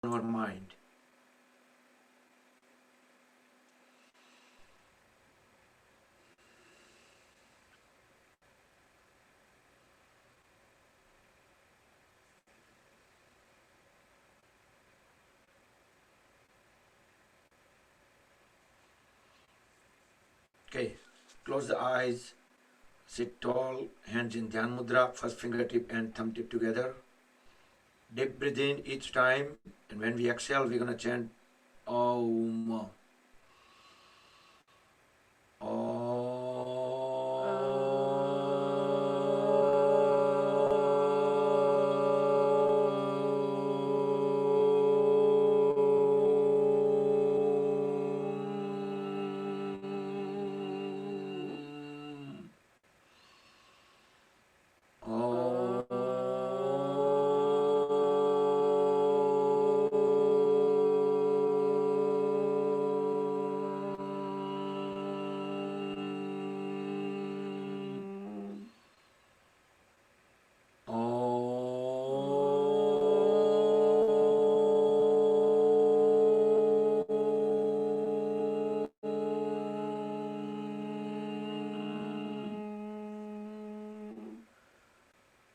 our mind. Okay, close the eyes, sit tall, hands in Dhyan Mudra, first fingertip and thumb tip together. Deep breathe in each time, and when we exhale, we're going to chant Om.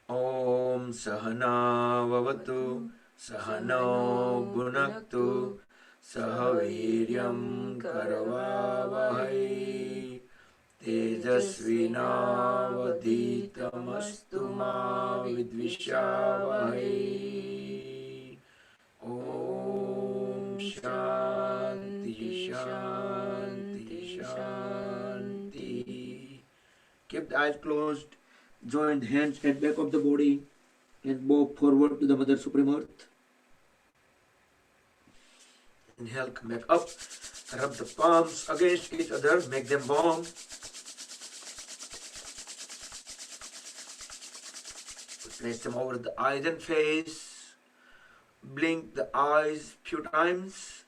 Om Sahana Vavatu Sahano Bhunaktu Sahaviryam Karavavahai Tejasvinavaditamastu ma vidvishavahai. Om Shanti Shanti Shanti. Keep the eyes closed. Join the hands at back of the body and bow forward to the Mother Supreme Earth. Inhale, come back up. Rub the palms against each other, make them warm. Place them over the eyes and face. Blink the eyes few times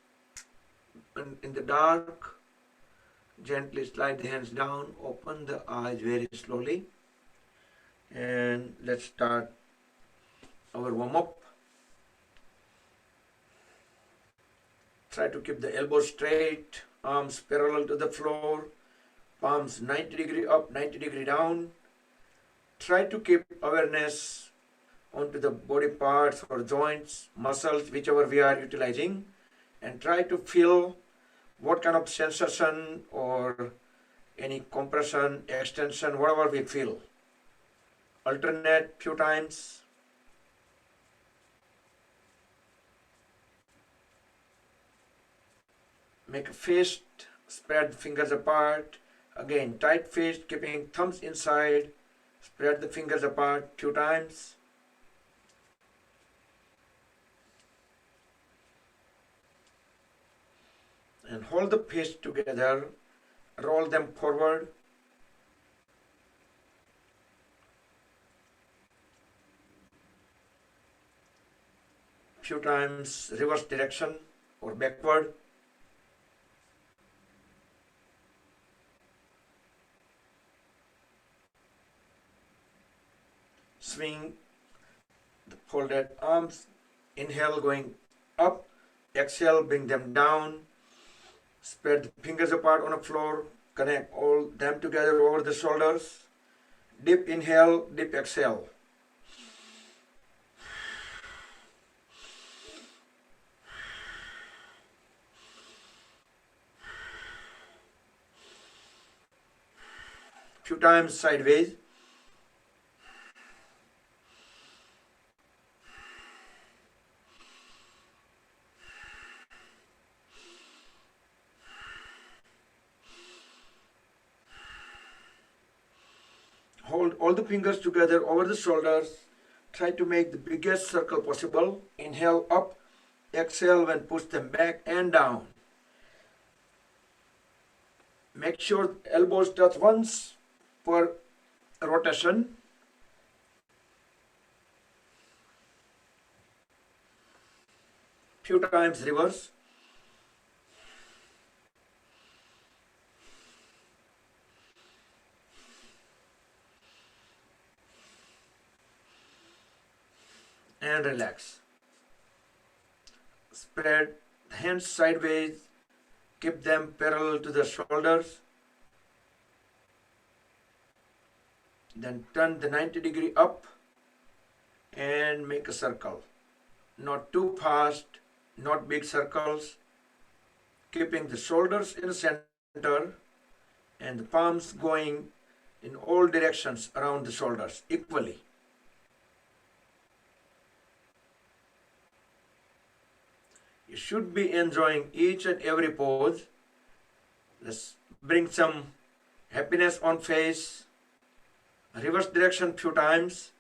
in the dark. Gently slide the hands down. Open the eyes very slowly. And let's start our warm-up. Try to keep the elbows straight, arms parallel to the floor, palms 90 degree up, 90 degree down. Try to keep awareness onto the body parts or joints, muscles, whichever we are utilizing, and try to feel what kind of sensation or any compression, extension, whatever we feel. Alternate few times. Make a fist, spread the fingers apart. Again, tight fist, keeping thumbs inside. Spread the fingers apart few times. And hold the fist together. Roll them forward. Few times reverse direction or backward. Swing the folded arms. Inhale, going up. Exhale, bring them down. Spread the fingers apart on the floor. Connect all them together over the shoulders. Deep inhale, deep exhale. Few times sideways. Hold all the fingers together over the shoulders. Try to make the biggest circle possible. Inhale up, exhale when push them back and down. Make sure elbows touch once per rotation. Few times reverse. And relax. Spread the hands sideways, keep them parallel to the shoulders. Then turn the 90-degree up and make a circle. Not too fast, not big circles. Keeping the shoulders in the center and the palms going in all directions around the shoulders equally. You should be enjoying each and every pose. Let's bring some happiness on face. Reverse direction few times.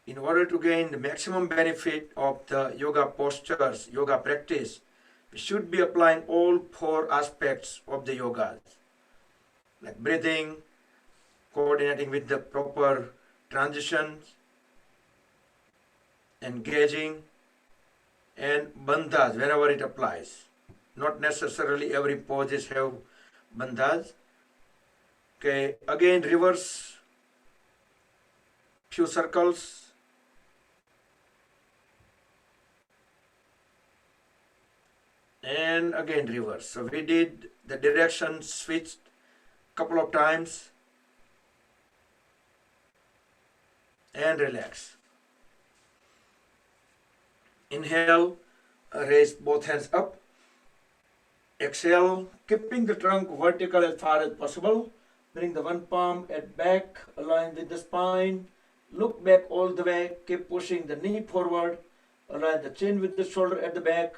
In order to gain the maximum benefit of the yoga postures, yoga practice, we should be applying all 4 aspects of the yoga, like breathing, coordinating with the proper transitions, engaging, and bandhas whenever it applies. Not necessarily every poses have bandhas. Okay, again reverse few circles. And again reverse. So we did the direction switched couple of times. And relax. Inhale, raise both hands up. Exhale, keeping the trunk vertical as far as possible. Bring the one palm at back, align with the spine. Look back all the way. Keep pushing the knee forward. Align the chin with the shoulder at the back.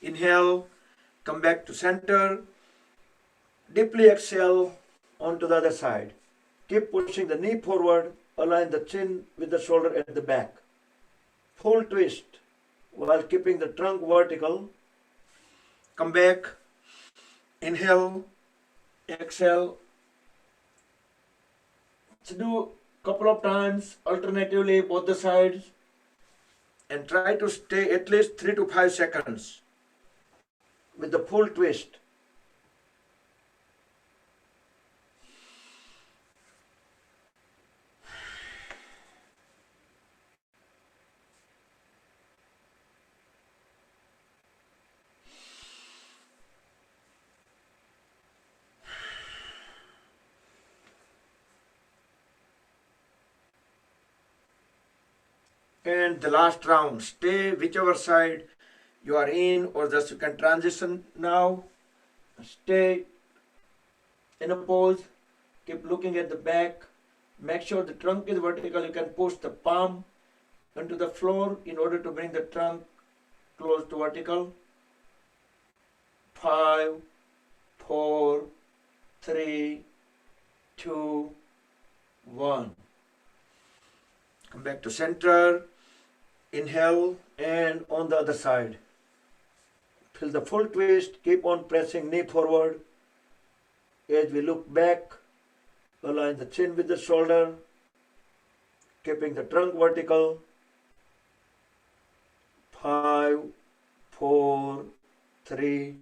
Inhale, come back to center. Deeply exhale onto the other side. Keep pushing the knee forward. Align the chin with the shoulder at the back. Full twist while keeping the trunk vertical. Come back. Inhale, exhale. Let's do a couple of times alternatively both the sides and try to stay at least 3 to 5 seconds with the full twist. And the last round, stay whichever side you are in, or just you can transition now. Stay in a pose, keep looking at the back, make sure the trunk is vertical. You can push the palm onto the floor in order to bring the trunk close to vertical. 5, 4, 3, 2, 1. Come back to center. Inhale, and on the other side. Feel the full twist. Keep on pressing knee forward. As we look back, align the chin with the shoulder, keeping the trunk vertical. 5, 4, 3,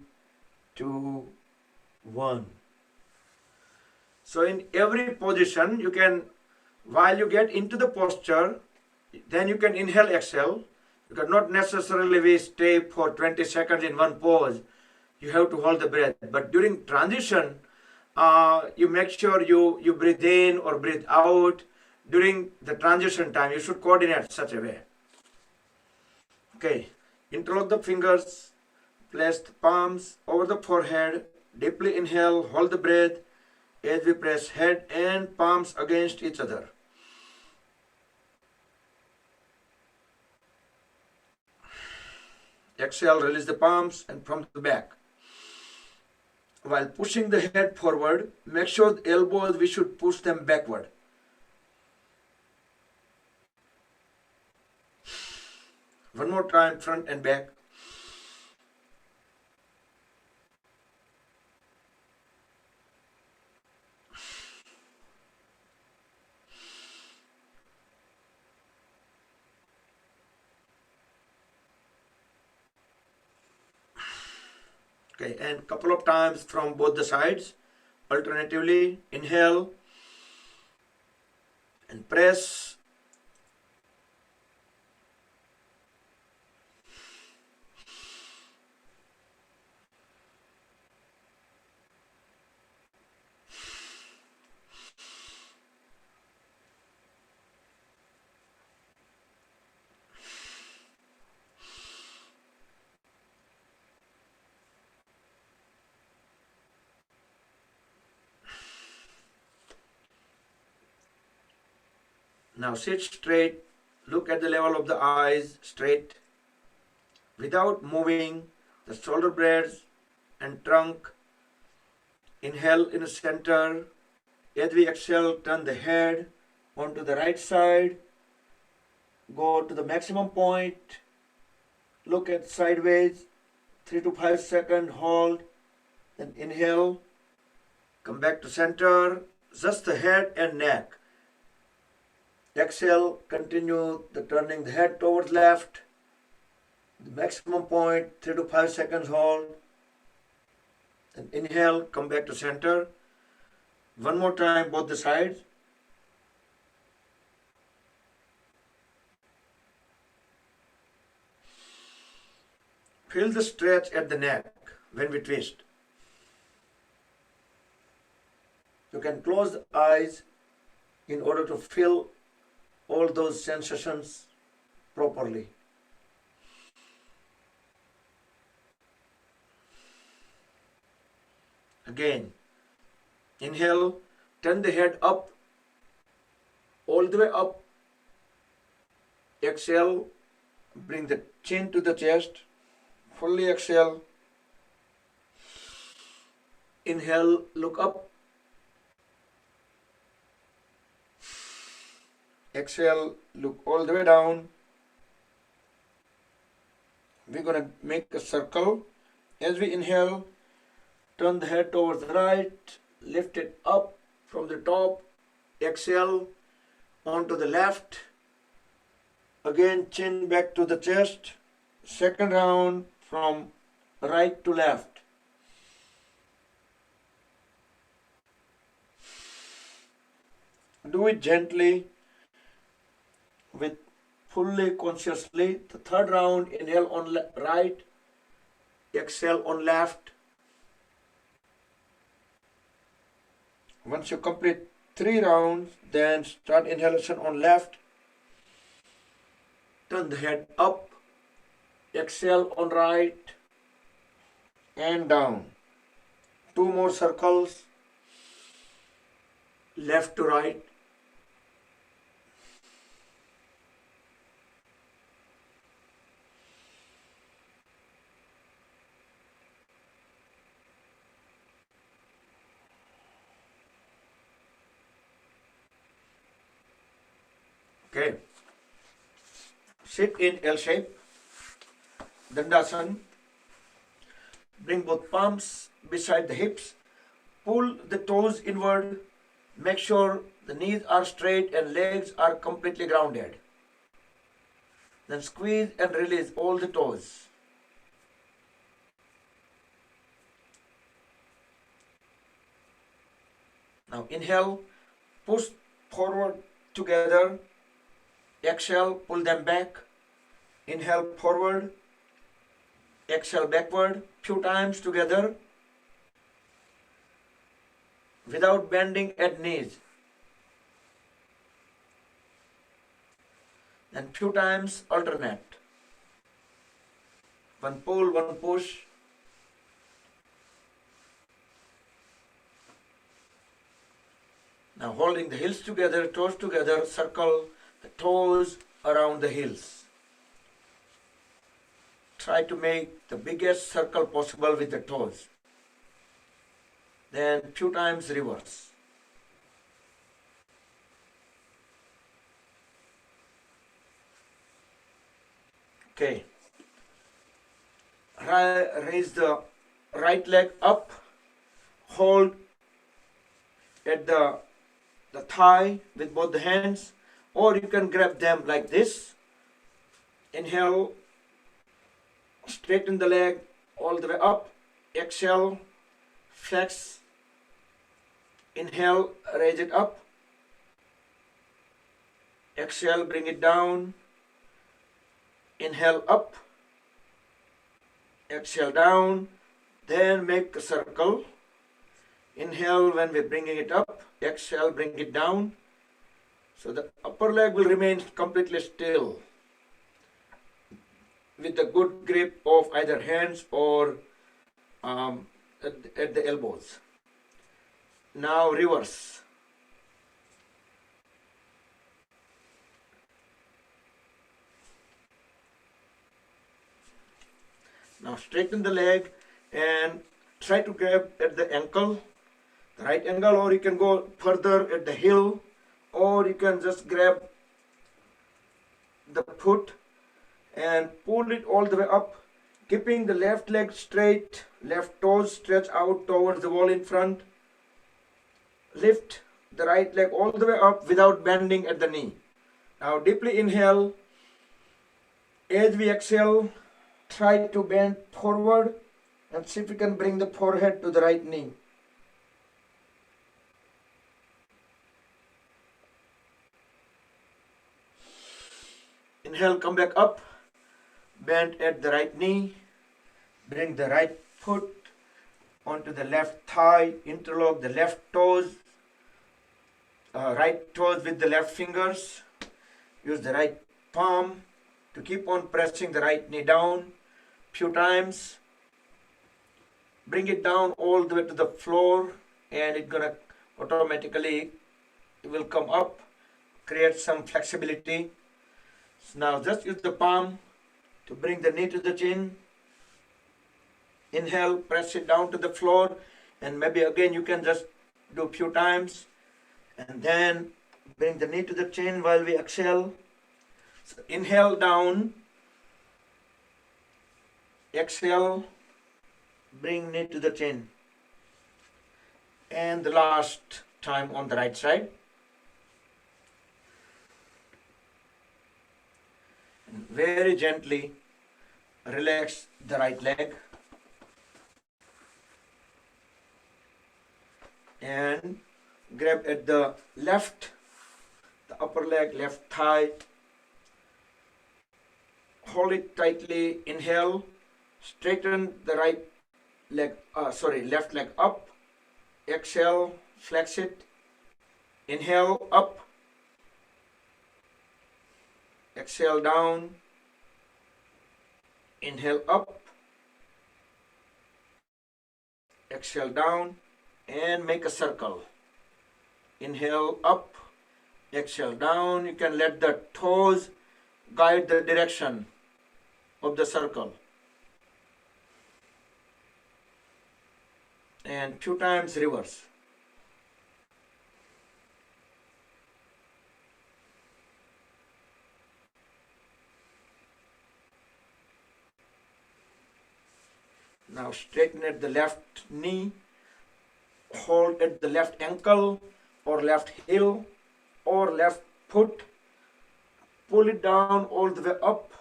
2, 1. So in every position, you can, while you get into the posture, then you can inhale, exhale. You cannot necessarily we stay for 20 seconds in one pose. You have to hold the breath. But during transition, you make sure you breathe in or breathe out. During the transition time, you should coordinate such a way. Okay, interlock the fingers, place the palms over the forehead, deeply inhale, hold the breath as we press head and palms against each other. Exhale, release the palms and from the back. While pushing the head forward, make sure the elbows, we should push them backward. One more time, front and back. Okay, and couple of times from both the sides. Alternatively, inhale and press. Now sit straight, look at the level of the eyes straight, without moving the shoulder blades and trunk. Inhale in the center. As we exhale, turn the head onto the right side. Go to the maximum point. Look at sideways. 3 to 5 seconds. Hold. Then inhale. Come back to center. Just the head and neck. Exhale. Continue the turning the head towards left. The maximum point. 3 to 5 seconds. Hold. Then inhale. Come back to center. One more time, both the sides. Feel the stretch at the neck when we twist. You can close the eyes in order to feel all those sensations properly. Again, inhale, turn the head up, all the way up. Exhale, bring the chin to the chest. Fully exhale. Inhale, look up. Exhale, look all the way down. We're going to make a circle. As we inhale, turn the head towards the right, lift it up from the top. Exhale, onto the left. Again, chin back to the chest. Second round from right to left. Do it gently, with fully consciously. The third round, inhale on right, exhale on left. Once you complete 3 rounds, then start inhalation on left. Turn the head up. Exhale on right and down. 2 more circles, left to right. Okay. Sit in L shape. Dandasana. Bring both palms beside the hips. Pull the toes inward. Make sure the knees are straight and legs are completely grounded. Then squeeze and release all the toes. Now inhale, push forward together. Exhale, pull them back. Inhale forward. Exhale backward. Few times together without bending at knees. And few times alternate. One pull, one push. Now holding the heels together, toes together, circle the toes around the heels. Try to make the biggest circle possible with the toes. Then few times reverse. Okay. Raise the right leg up. Hold at the thigh with both the hands, or you can grab them like this. Inhale, straighten the leg all the way up. Exhale, flex. Inhale, raise it up. Exhale, bring it down. Inhale up. Exhale down. Then make a circle. Inhale when we're bringing it up. Exhale, bring it down. So the upper leg will remain completely still, with a good grip of either hands or at the elbows. Now reverse. Now straighten the leg and try to grab at the ankle, the right ankle, or you can go further at the heel, or you can just grab the foot and pull it all the way up, keeping the left leg straight, left toes stretch out towards the wall in front. Lift the right leg all the way up without bending at the knee. Now deeply inhale. As we exhale, try to bend forward and see if you can bring the forehead to the right knee. Inhale, come back up, bend at the right knee, bring the right foot onto the left thigh, interlock the left toes, right toes with the left fingers. Use the right palm to keep on pressing the right knee down few times. Bring it down all the way to the floor, and it's gonna automatically, it will come up, create some flexibility. So now just use the palm to bring the knee to the chin. Inhale, press it down to the floor, and maybe again you can just do a few times, and then bring the knee to the chin while we exhale. So inhale down, exhale, bring knee to the chin. And the last time on the right side. And very gently relax the right leg. And grab at the left, the upper leg, left thigh. Hold it tightly. Inhale, straighten the right leg, left leg up. Exhale, flex it. Inhale, up. Exhale, down. Inhale, up. Exhale, down. And make a circle. Inhale, up. Exhale, down. You can let the toes guide the direction of the circle. And 2 times reverse. Now straighten at the left knee, hold at the left ankle or left heel or left foot, pull it down all the way up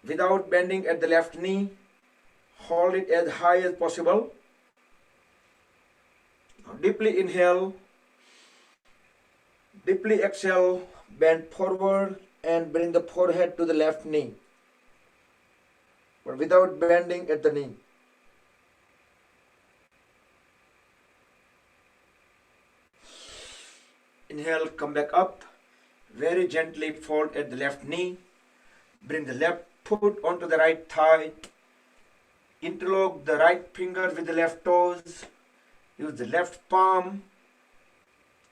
without bending at the left knee, hold it as high as possible. Now deeply inhale, deeply exhale, bend forward and bring the forehead to the left knee, but without bending at the knee. Inhale, come back up, very gently fold at the left knee, bring the left foot onto the right thigh, interlock the right finger with the left toes, use the left palm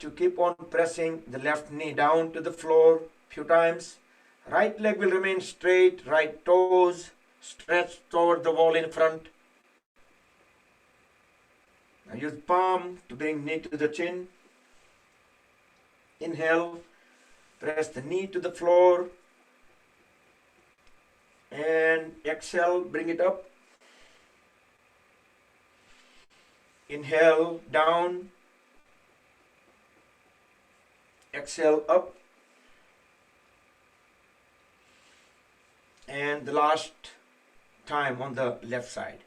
to keep on pressing the left knee down to the floor few times. Right leg will remain straight, right toes stretch toward the wall in front. Now use palm to bring knee to the chin. Inhale, press the knee to the floor, and exhale, bring it up. Inhale, down. Exhale, up. And the last time on the left side.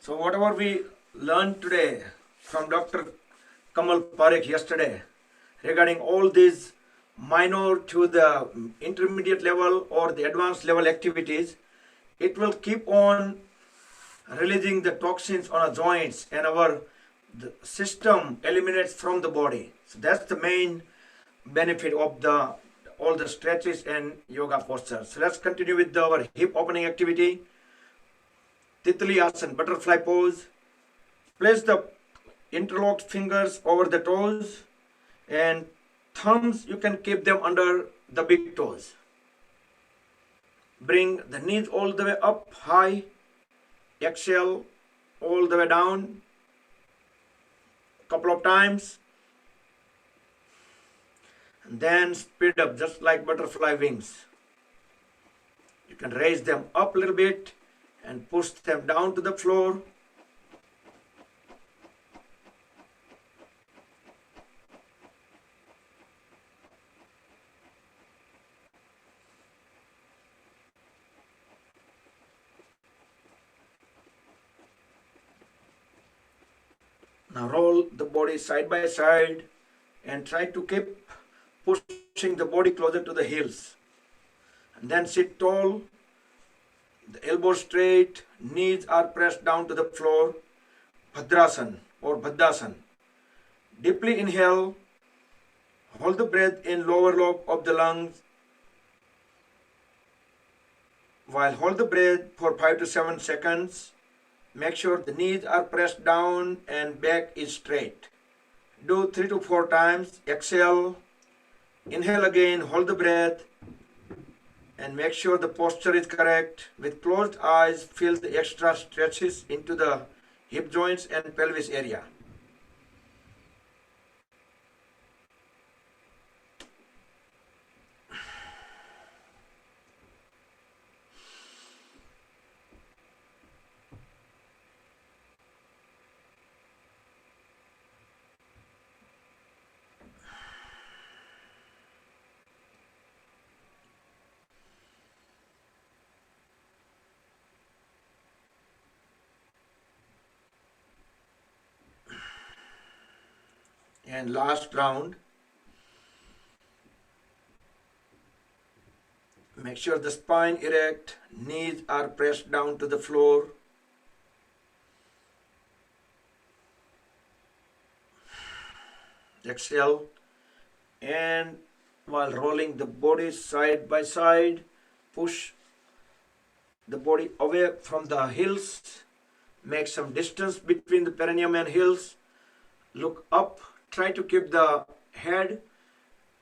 So whatever we learned today from Dr. Kamal Parekh yesterday regarding all these minor to the intermediate level or the advanced level activities, it will keep on releasing the toxins on our joints, and the system eliminates from the body. So that's the main benefit of all the stretches and yoga postures. So let's continue with our hip opening activity. Titli-asana, butterfly pose. Place the interlocked fingers over the toes And thumbs, you can keep them under the big toes. Bring the knees all the way up high. Exhale all the way down. Couple of times. And then speed up just like butterfly wings. You can raise them up a little bit and push them down to the floor. Now roll the body side by side and try to keep pushing the body closer to the heels. And then sit tall, the elbows straight, knees are pressed down to the floor. Bhadrasana or Padasana. Deeply inhale, hold the breath in lower lobe of the lungs. While hold the breath for 5 to 7 seconds, make sure the knees are pressed down and back is straight. Do 3 to 4 times. Exhale, inhale again, hold the breath, and make sure the posture is correct. With closed eyes, feel the extra stretches into the hip joints and pelvis area. And last round, make sure the spine erect, knees are pressed down to the floor. Exhale, and while rolling the body side by side, push the body away from the heels. Make some distance between the perineum and heels. Look up. Try to keep the head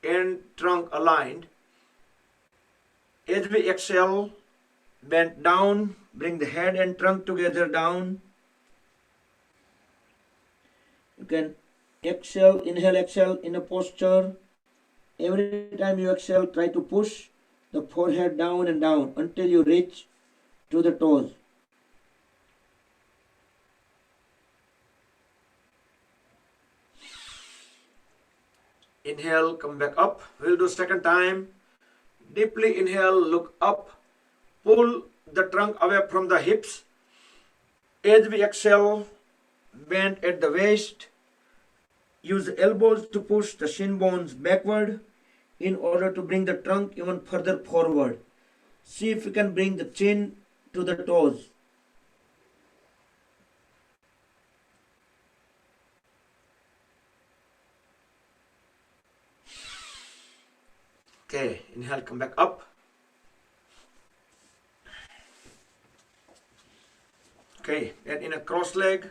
and trunk aligned. As we exhale, bend down, bring the head and trunk together down. You can exhale, inhale, exhale in a posture. Every time you exhale, try to push the forehead down and down until you reach to the toes. Inhale, come back up. We'll do second time. Deeply inhale, look up. Pull the trunk away from the hips. As we exhale, bend at the waist. Use the elbows to push the shin bones backward in order to bring the trunk even further forward. See if you can bring the chin to the toes. Okay, inhale, come back up. Okay, and in a cross leg,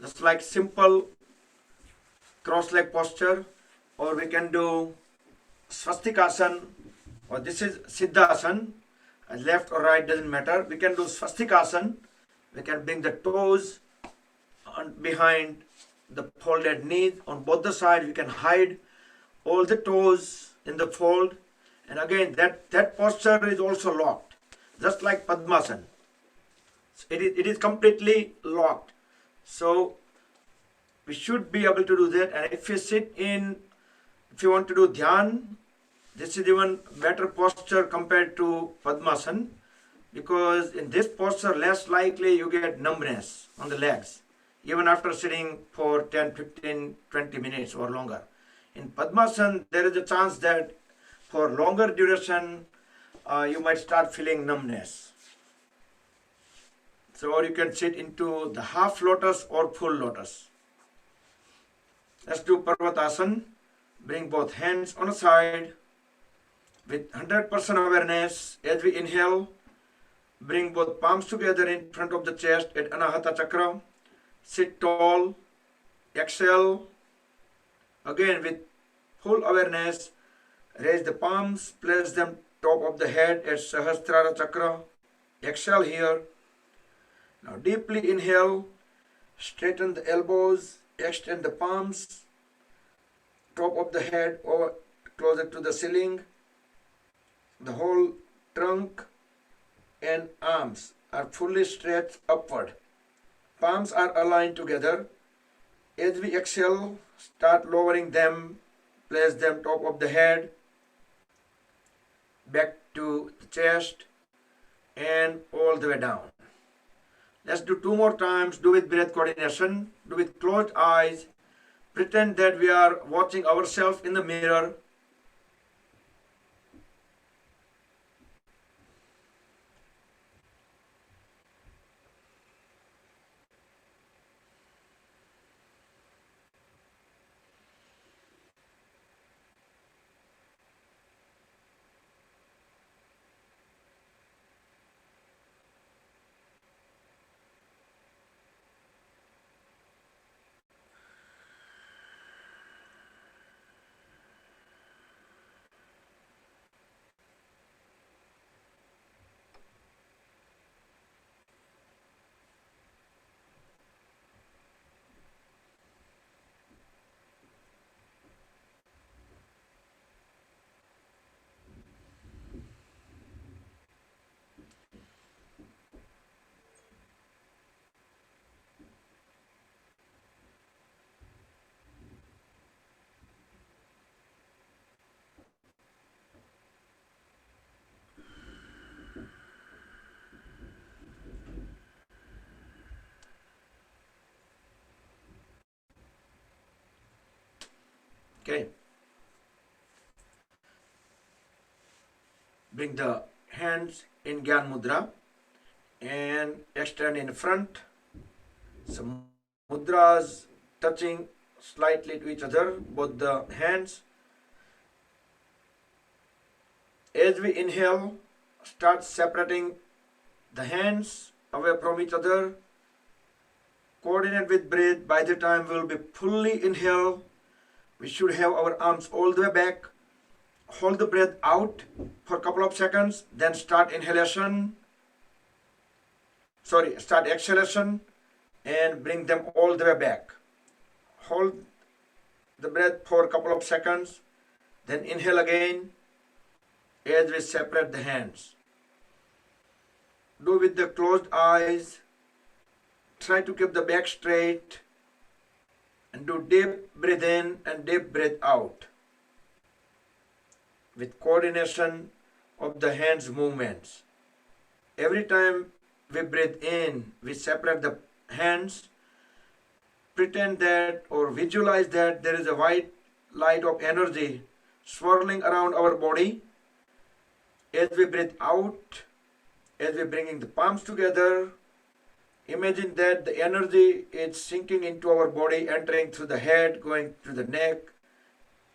just like simple cross leg posture, or we can do swastikasana, or this is siddhasana, left or right doesn't matter. We can do swastikasana. We can bring the toes behind the folded knees on both the sides. We can hide all the toes in the fold, and again that posture is also locked, just like Padmasana. It is completely locked. So we should be able to do that. And if you want to do dhyan, this is even better posture compared to Padmasana, because in this posture less likely you get numbness on the legs even after sitting for 10, 15, 20 minutes or longer. In Padmasana, there is a chance that for longer duration, you might start feeling numbness. So, or you can sit into the half lotus or full lotus. Let's do Parvatasana. Bring both hands on a side with 100% awareness. As we inhale, bring both palms together in front of the chest at Anahata Chakra. Sit tall. Exhale. Again with Full awareness. Raise the palms, place them top of the head at Sahasrara Chakra. Exhale here. Now deeply inhale. Straighten the elbows. Extend the palms. Top of the head over closer to the ceiling. The whole trunk and arms are fully stretched upward. Palms are aligned together. As we exhale, start lowering them. Place them top of the head, back to the chest, and all the way down. Let's do 2 more times. Do with breath coordination. Do with closed eyes. Pretend that we are watching ourselves in the mirror. Okay. Bring the hands in Gyan Mudra and extend in front. Some mudras touching slightly to each other, both the hands. As we inhale, start separating the hands away from each other. Coordinate with breath. By the time we will be fully inhale, we should have our arms all the way back. Hold the breath out for a couple of seconds, then start inhalation. Start exhalation and bring them all the way back. Hold the breath for a couple of seconds, then inhale again as we separate the hands. Do with the closed eyes. Try to keep the back straight and do deep breath in and deep breath out with coordination of the hands movements. Every time we breathe in, we separate the hands. Pretend that or visualize that there is a white light of energy swirling around our body. As we breathe out, as we're bringing the palms together, imagine that the energy is sinking into our body, entering through the head, going through the neck,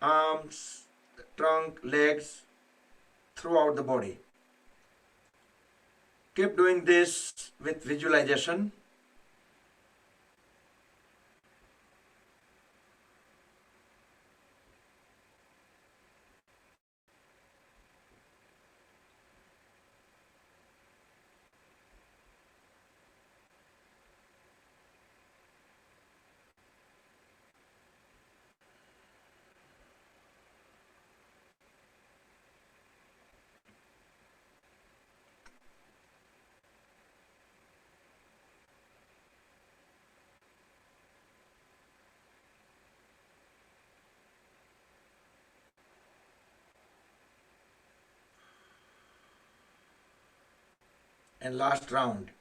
arms, the trunk, legs, throughout the body. Keep doing this with visualization. And last round.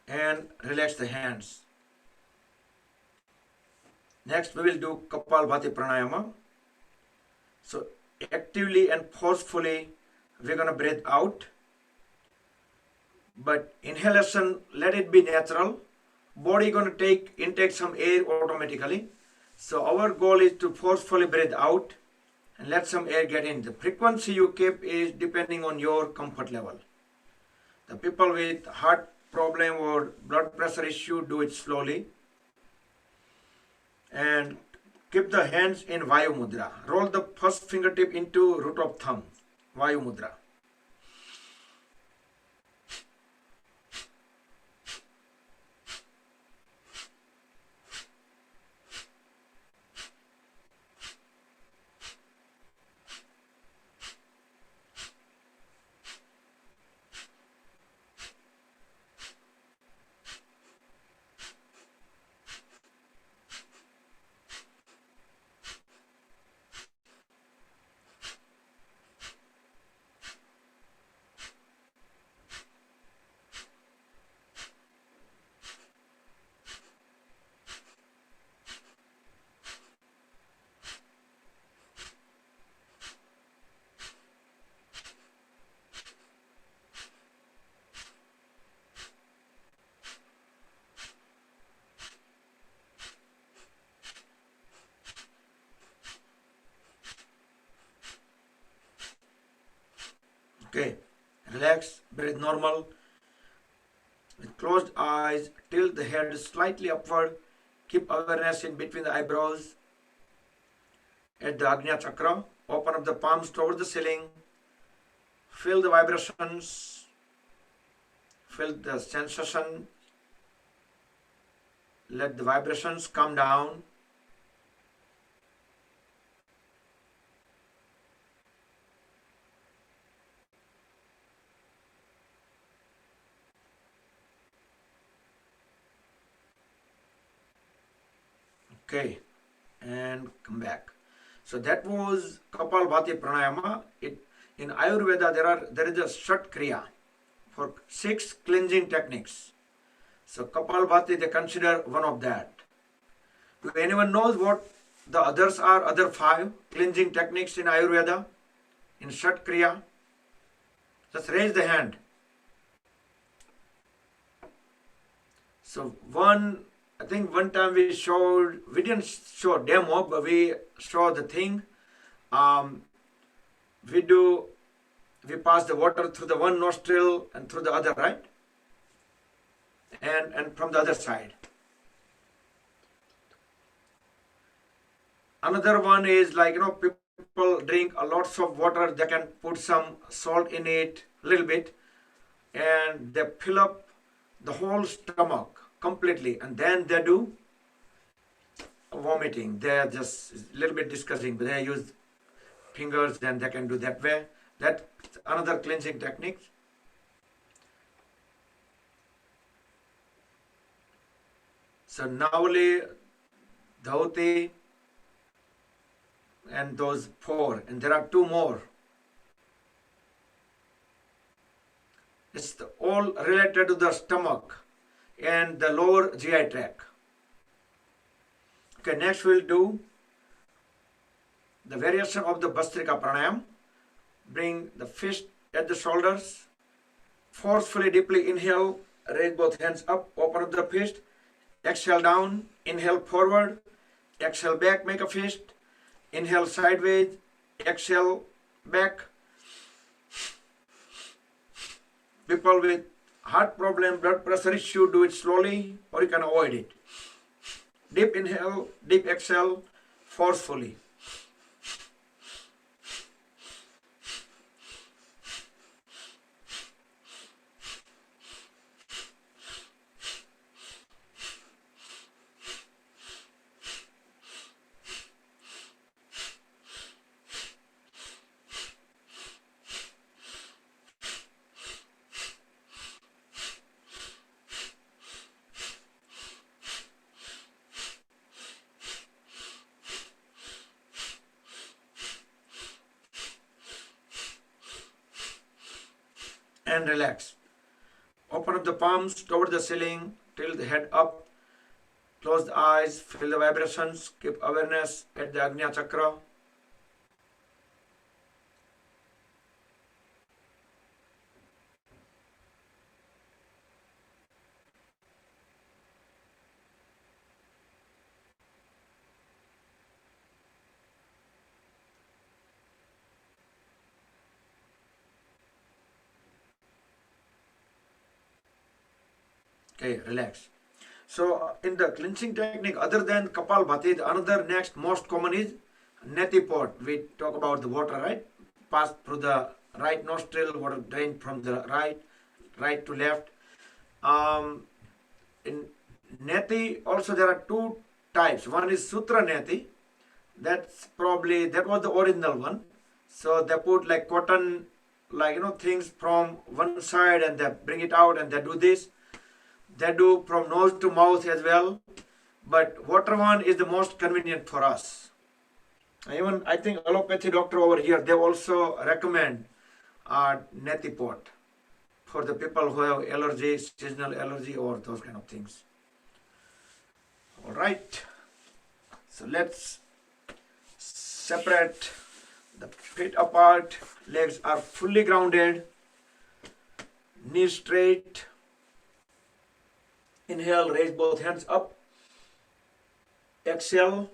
And relax the hands. Next we will do Kapalbhati Pranayama. So actively and forcefully we're going to breathe out. But inhalation, let it be natural. Body going to intake some air automatically. So our goal is to forcefully breathe out and let some air get in. The frequency you keep is depending on your comfort level. The people with heart problem or blood pressure issue do it slowly. And keep the hands in Vayu Mudra. Roll the first fingertip into root of thumb, Vayu Mudra. Okay, relax, breathe normal. With closed eyes, tilt the head slightly upward. Keep awareness in between the eyebrows at the Agnya Chakra. Open up the palms toward the ceiling. Feel the vibrations. Feel the sensation. Let the vibrations come down. Okay, and come back. So that was Kapalbhati Pranayama. In Ayurveda there is a Shat Kriya for 6 cleansing techniques. So Kapalbhati they consider one of that. Do anyone knows what the others are? Other 5 cleansing techniques in Ayurveda in Shat Kriya? Just raise the hand. So I think one time we didn't show demo, but we show the thing. We pass the water through the one nostril and through the other, right? And from the other side. Another one is like, people drink a lots of water, they can put some salt in it, a little bit, and they fill up the whole stomach completely, and then they do vomiting. They are just a little bit disgusting, but they use fingers, then they can do that way. That's another cleansing technique. So Navali, Dhauti, and those 4, and there are 2 more. It's all related to the stomach and the lower GI tract. Okay, next we'll do the variation of the Bhastrika Pranayama. Bring the fist at the shoulders. Forcefully, deeply inhale. Raise both hands up. Open up the fist. Exhale down. Inhale forward. Exhale back. Make a fist. Inhale sideways. Exhale back. People with heart problem, blood pressure issue, do it slowly or you can avoid it. Deep inhale, deep exhale, forcefully. And relax. Open up the palms toward the ceiling, tilt the head up, close the eyes, feel the vibrations, keep awareness at the Agnya Chakra. Okay, relax. So in the cleansing technique, other than Kapalbhati, the another next most common is Neti Pot. We talk about the water, right? Pass through the right nostril, water drain from the right to left. In Neti also there are two types. One is Sutra Neti. That was the original one. So they put like cotton, things from one side and they bring it out and they do this. They do from nose to mouth as well. But water one is the most convenient for us. Even I think allopathy doctor over here, they also recommend Neti Pot for the people who have allergy, seasonal allergy or those kind of things. All right. So let's separate the feet apart. Legs are fully grounded. Knees straight. Inhale, raise both hands up. Exhale,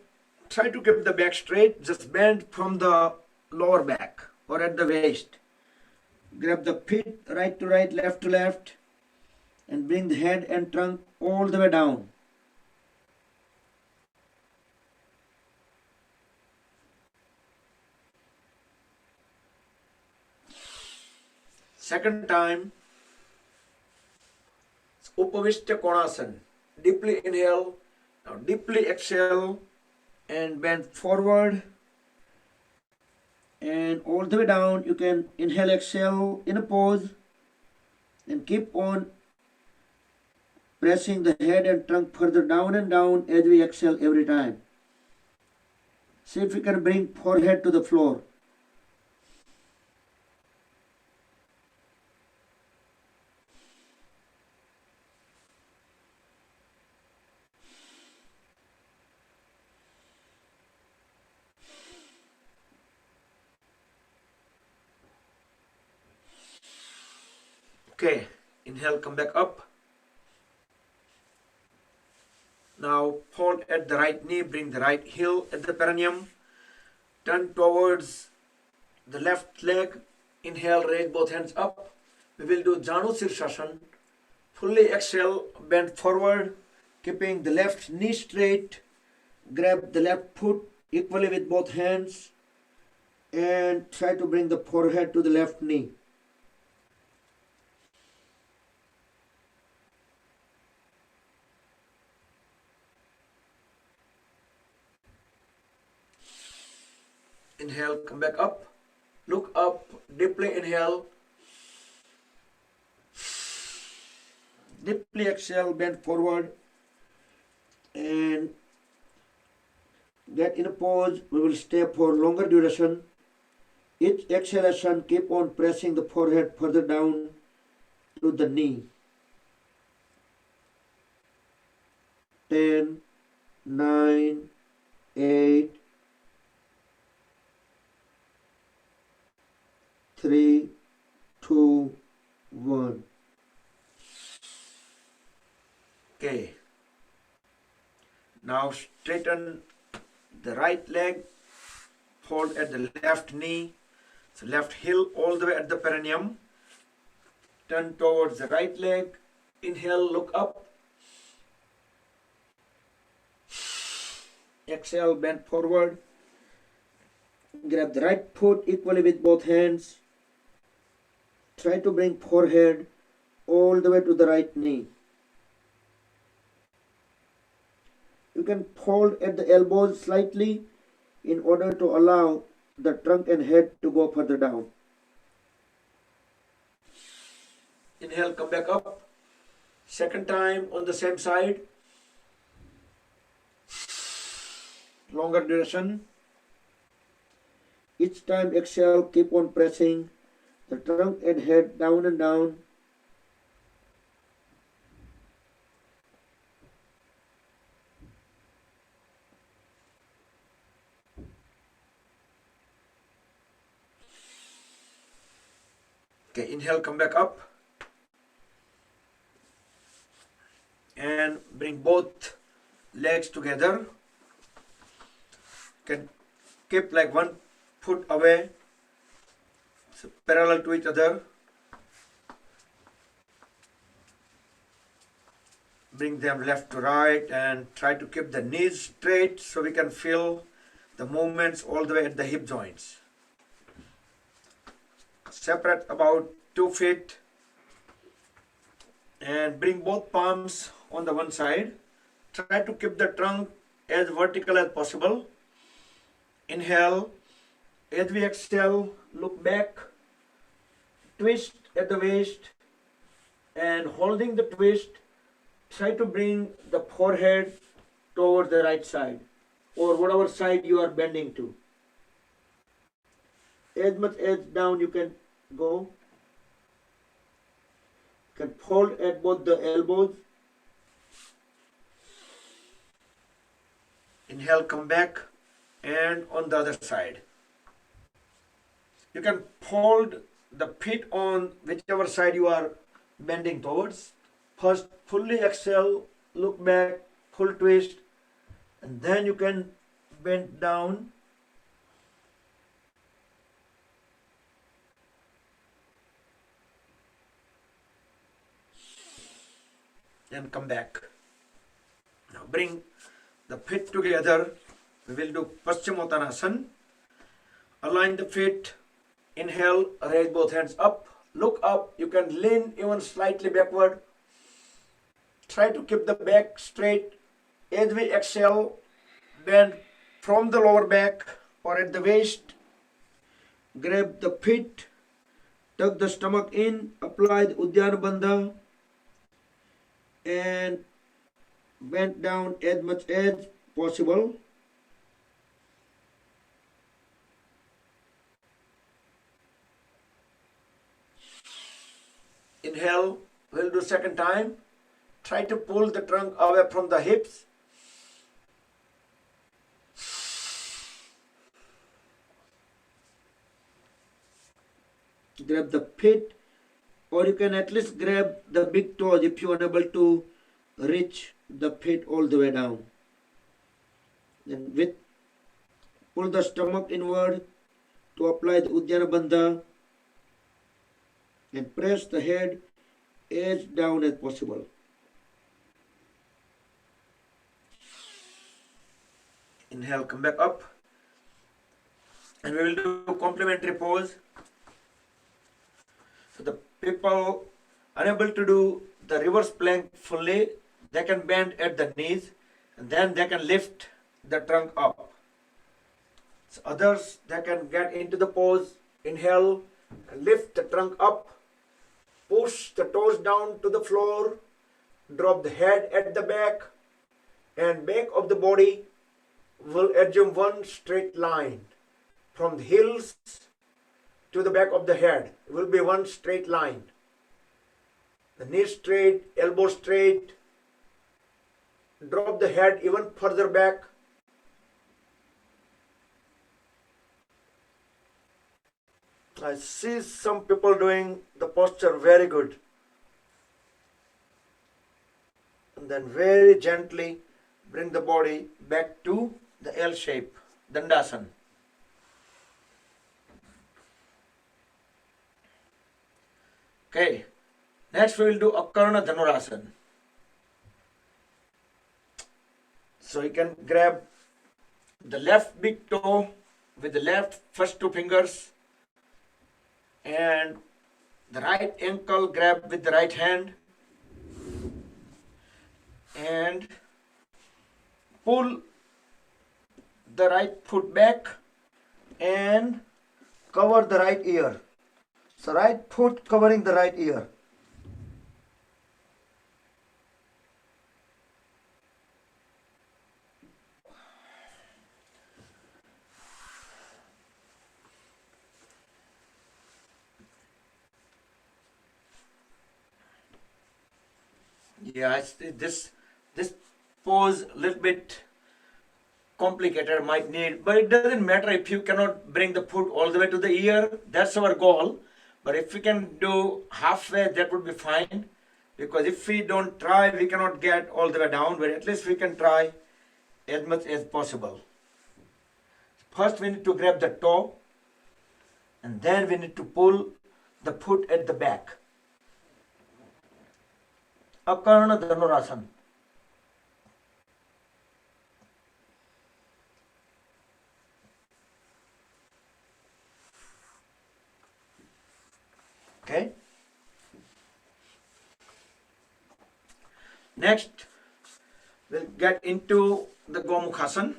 try to keep the back straight. Just bend from the lower back or at the waist. Grab the feet right to right, left to left, and bring the head and trunk all the way down. Second time, Upavishta Konasana. Deeply inhale, now deeply exhale and bend forward and all the way down. You can inhale, exhale in a pose and keep on pressing the head and trunk further down and down as we exhale every time. See if you can bring forehead to the floor. Okay, inhale, come back up. Now fold at the right knee, bring the right heel at the perineum. Turn towards the left leg. Inhale, raise both hands up. We will do Janu Sirsasana. Fully exhale, bend forward, keeping the left knee straight. Grab the left foot equally with both hands and try to bring the forehead to the left knee. Inhale, come back up. Look up, deeply inhale. Deeply exhale, bend forward and get in a pose. We will stay for longer duration. Each exhalation, keep on pressing the forehead further down to the knee. 10, 9, 8, 3, 2, 1. Okay. Now straighten the right leg, fold at the left knee, so left heel all the way at the perineum. Turn towards the right leg. Inhale, look up. Exhale, bend forward. Grab the right foot equally with both hands. Try to bring forehead all the way to the right knee. You can fold at the elbows slightly in order to allow the trunk and head to go further down. Inhale, come back up. Second time on the same side. Longer duration. Each time exhale, keep on pressing the trunk and head down and down. Okay, inhale, come back up. And bring both legs together. Can keep like one foot away, so parallel to each other. Bring them left to right and try to keep the knees straight so we can feel the movements all the way at the hip joints. Separate about 2 feet and bring both palms on the one side. Try to keep the trunk as vertical as possible. Inhale. As we exhale, look back, twist at the waist, and holding the twist, try to bring the forehead toward the right side or whatever side you are bending to. As much as down you can go. You can fold at both the elbows. Inhale, come back, and on the other side. You can fold the feet on whichever side you are bending towards. First, fully exhale, look back, full twist, and then you can bend down. And come back. Now bring the feet together. We will do Paschimottanasana. Align the feet. Inhale, raise both hands up. Look up. You can lean even slightly backward. Try to keep the back straight. As we exhale, bend from the lower back or at the waist. Grab the feet. Tuck the stomach in. Apply the Uddiyana Bandha. And bend down as much as possible. Inhale, we'll do second time. Try to pull the trunk away from the hips. Grab the feet, or you can at least grab the big toes if you are unable to reach the feet all the way down. Then pull the stomach inward to apply the Uddiyana Bandha and press the head as down as possible. Inhale, come back up, and we will do complementary pose. So the people unable to do the reverse plank fully, they can bend at the knees and then they can lift the trunk up. So others, they can get into the pose. Inhale, and lift the trunk up, push the toes down to the floor, drop the head at the back, and back of the body will assume one straight line from the heels to the back of the head. It will be one straight line. The knee straight, elbow straight. Drop the head even further back. I see some people doing the posture very good. And then very gently bring the body back to the L shape, Dandasana. Okay, next we will do Akarna Dhanurasana. So you can grab the left big toe with the left first two fingers and the right ankle grab with the right hand and pull the right foot back and cover the right ear. So right foot covering the right ear. Yeah, this pose a little bit complicated, might need, but it doesn't matter if you cannot bring the foot all the way to the ear. That's our goal. But if we can do halfway, that would be fine. Because if we don't try, we cannot get all the way down. But at least we can try as much as possible. First, we need to grab the toe. And then we need to pull the foot at the back. Akarna Dhanurasana. Okay. Next, we'll get into the Gomukhasan.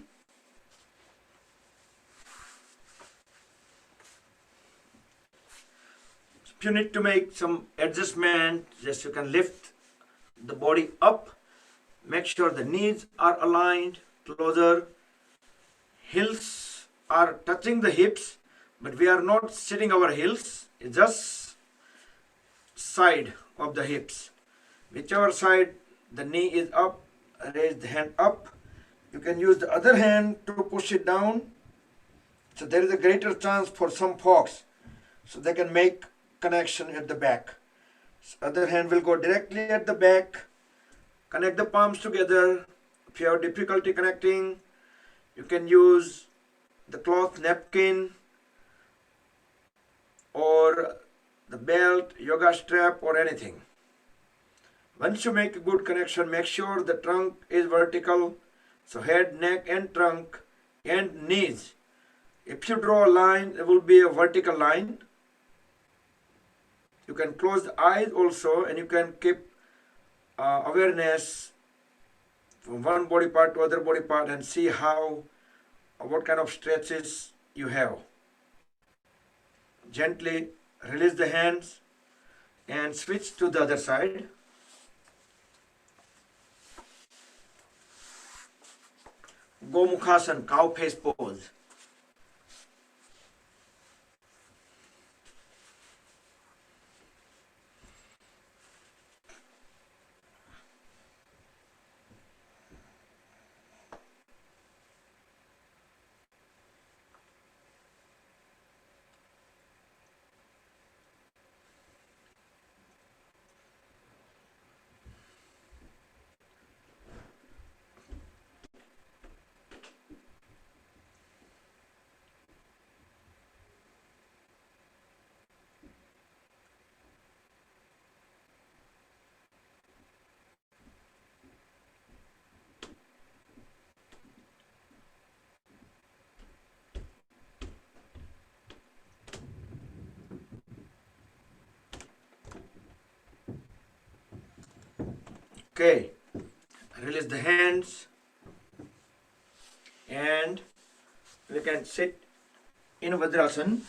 If you need to make some adjustment, just you can lift the body up. Make sure the knees are aligned closer. Heels are touching the hips, but we are not sitting our heels. It's just side of the hips. Whichever side the knee is up, raise the hand up. You can use the other hand to push it down. So there is a greater chance for some folks, so they can make connection at the back. So other hand will go directly at the back. Connect the palms together. If you have difficulty connecting, you can use the cloth napkin or the belt, yoga strap or anything. Once you make a good connection, make sure the trunk is vertical. So head, neck and trunk and knees. If you draw a line, it will be a vertical line. You can close the eyes also, and you can keep awareness from one body part to other body part and see what kind of stretches you have. Gently release the hands and switch to the other side. Gomukhasan, cow face pose. Okay, release the hands and we can sit in Veerasana.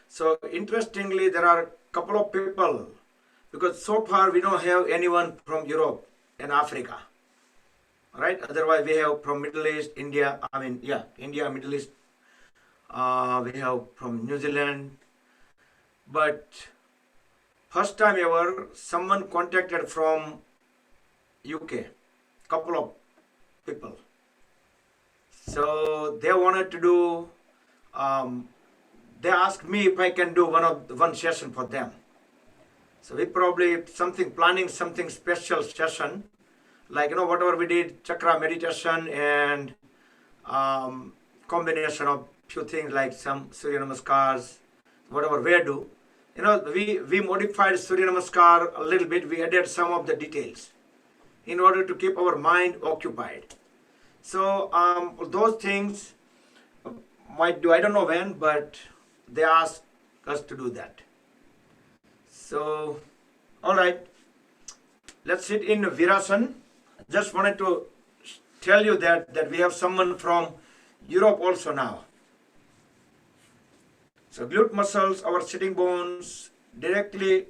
So interestingly, there are a couple of people, because so far we don't have anyone from Europe and Africa, right? Otherwise we have from Middle East, India, India, Middle East. We have from New Zealand, but first time ever someone contacted from UK, couple of people. So they wanted to do, they asked me if I can do one session for them. So we probably planning something special session, like whatever we did, chakra meditation and combination of few things like some Surya Namaskars, whatever we do. We modified Surya Namaskar a little bit. We added some of the details in order to keep our mind occupied. So those things might do, I don't know when, but they asked us to do that. So, all right, let's sit in Veerasana. Just wanted to tell you that we have someone from Europe also now. So glute muscles, our sitting bones directly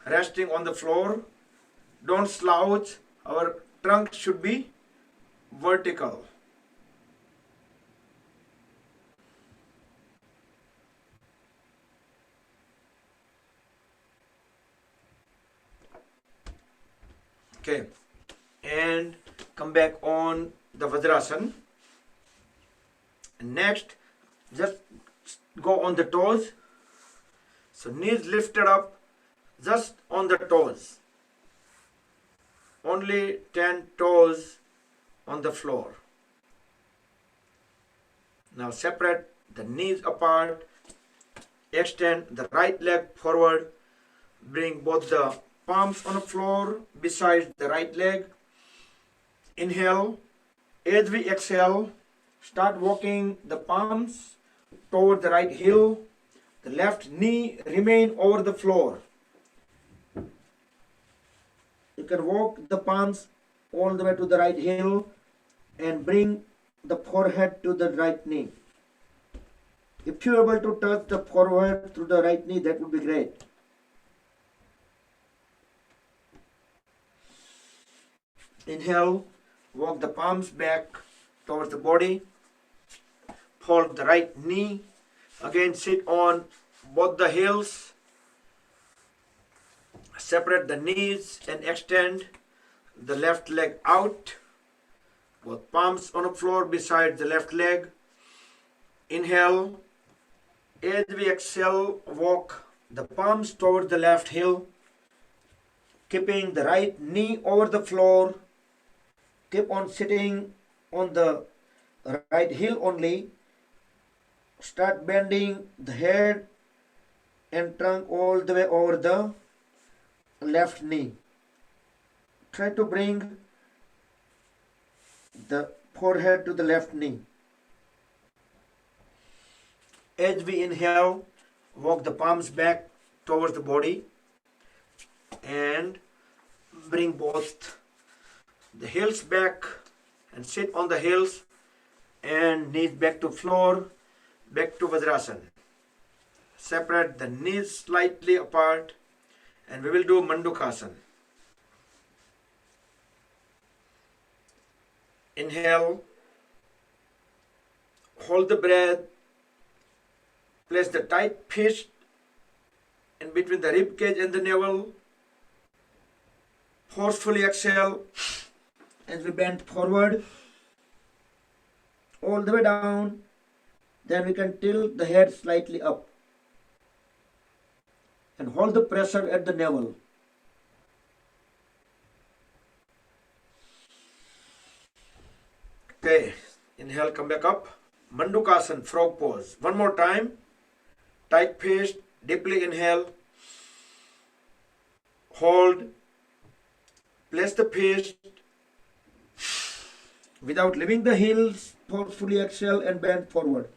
resting on the floor. Don't slouch. Our trunk should be vertical. Okay, and come back on the Veerasana. Next, just go on the toes. So knees lifted up just on the toes. Only 10 toes on the floor. Now separate the knees apart. Extend the right leg forward. Bring both the palms on the floor beside the right leg. Inhale As we exhale, start walking the palms toward the right heel. The left knee remain over the floor. You can walk the palms all the way to the right heel and bring the forehead to the right knee. If you are able to touch the forehead through the right knee, that would be great. Inhale, walk the palms back towards the body. Fold the right knee. Again, sit on both the heels. Separate the knees and extend the left leg out. Both palms on the floor beside the left leg. Inhale. As we exhale, walk the palms toward the left heel. Keeping the right knee over the floor. Keep on sitting on the right heel only. Start bending the head and trunk all the way over the left knee. Try to bring the forehead to the left knee. As we inhale, walk the palms back towards the body and bring both the heels back and sit on the heels and knees back to floor, back to Veerasana. Separate the knees slightly apart and we will do Mandukasana. Inhale, hold the breath, place the tight fist in between the rib cage and the navel. Forcefully exhale as we bend forward all the way down. Then we can tilt the head slightly up and hold the pressure at the navel. Okay, inhale, come back up. Mandukasana, frog pose. One more time. Tight fist, deeply inhale. Hold. Place the fist. Without leaving the heels, forcefully exhale and bend forward.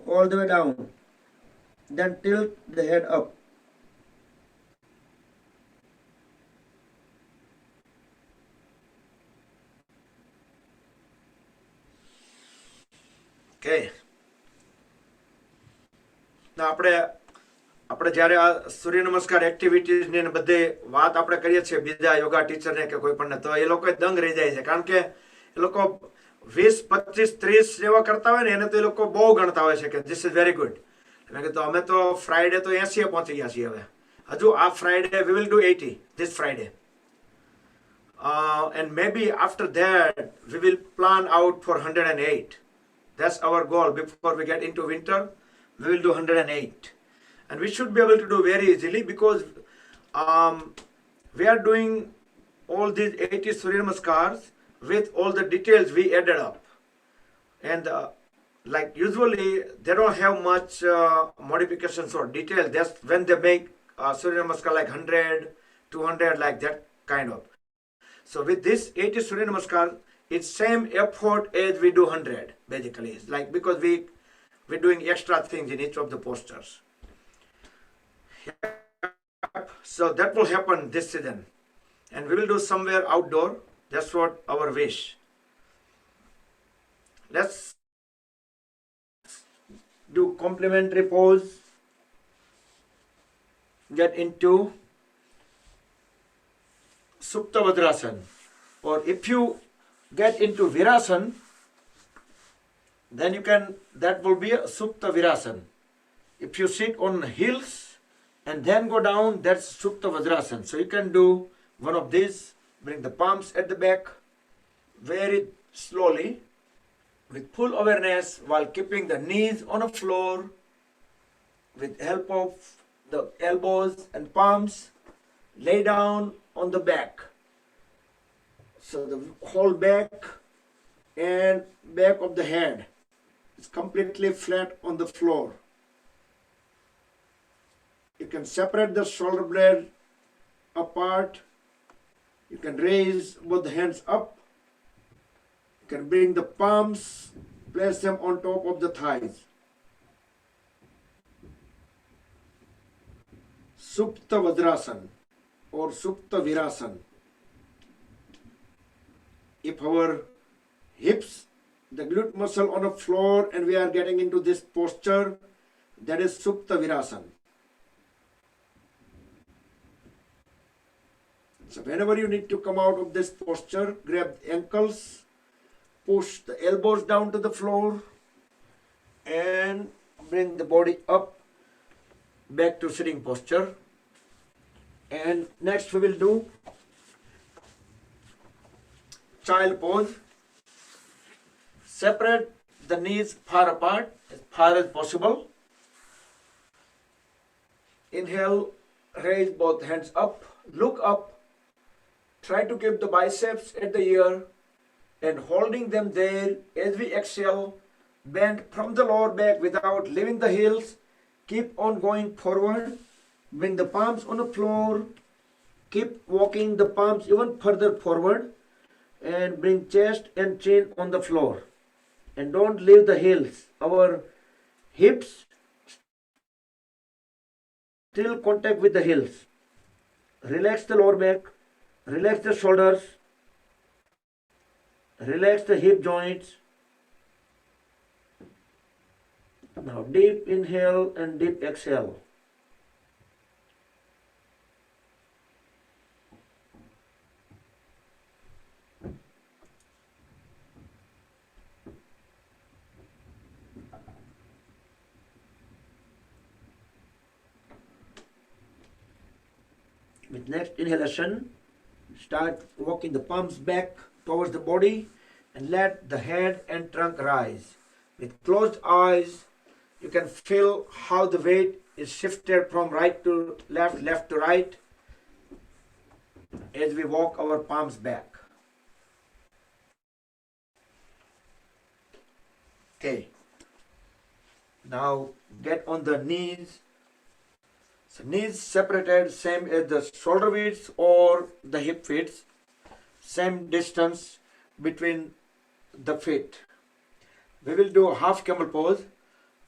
All the way down. Then tilt the head up. Okay. Now આપણે જ્યારે આ સૂર્ય નમસ્કાર એક્ટિવિટીઝની ને બધે વાત આપણે કરીએ છીએ બીજા યોગા ટીચરને કે કોઈ પણ તો એ લોકો દંગ રહી જાય છે કારણ કે એ લોકો 20, 25, 30 જેવા કરતા હોય ને એને તો એ લોકો બહુ ગણતા હોય છે કે ધીસ ઇઝ વેરી ગુડ. એટલે કે તો અમે તો ફ્રાઈડે તો 80 પહોંચી ગયા છીએ હવે. હજુ આ Friday we will do 80 this Friday. And maybe after that we will plan out for 108. That's our goal. Before we get into winter, we will do 108. And we should be able to do very easily because we are doing all these 80 Surya Namaskars with all the details we added up. And like usually they don't have much modifications or details. That's when they make Surya Namaskar like 100, 200, like that kind of. So with this 80 Surya Namaskar, it's same effort as we do 100 basically. It's like because we're doing extra things in each of the postures. So that will happen this season. And we will do somewhere outdoor. That's what our wish. Let's do complementary pose. Get into Supta Vadrasana. Or if you get into Veerasana, then you can, that will be a Supta Veerasana. If you sit on heels and then go down, that's Supta Vadrasana. So you can do one of these, bring the palms at the back, very slowly, with full awareness while keeping the knees on the floor, with help of the elbows and palms, lay down on the back. So the whole back and back of the head is completely flat on the floor. You can separate the shoulder blade apart. You can raise both the hands up. You can bring the palms, place them on top of the thighs. Supta Vajrasan or Supta Veerasana. If our hips, the glute muscle on the floor and we are getting into this posture, that is Supta Veerasana. So whenever you need to come out of this posture, grab the ankles, push the elbows down to the floor and bring the body up back to sitting posture. And next we will do child pose. Separate the knees far apart as far as possible. Inhale, raise both hands up, look up. Try to keep the biceps at the ear and holding them there. As we exhale, bend from the lower back without leaving the heels. Keep on going forward. Bring the palms on the floor. Keep walking the palms even further forward. And bring chest and chin on the floor. And don't leave the heels. Our hips still contact with the heels. Relax the lower back. Relax the shoulders. Relax the hip joints. Now deep inhale and deep exhale. With next inhalation, start walking the palms back towards the body and let the head and trunk rise. With closed eyes, you can feel how the weight is shifted from right to left, left to right as we walk our palms back. Okay. Now get on the knees. So knees separated same as the shoulder widths or the hip widths. Same distance between the feet. We will do half camel pose.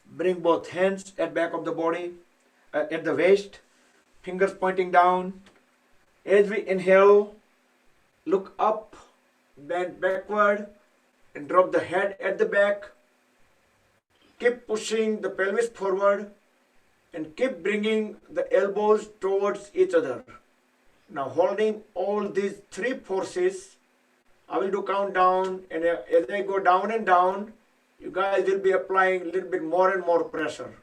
Bring both hands at back of the body, at the waist, fingers pointing down. As we inhale, look up, bend backward, and drop the head at the back. Keep pushing the pelvis forward and keep bringing the elbows towards each other. Now holding all these three forces, I will do countdown, and as I go down and down, you guys will be applying a little bit more and more pressure.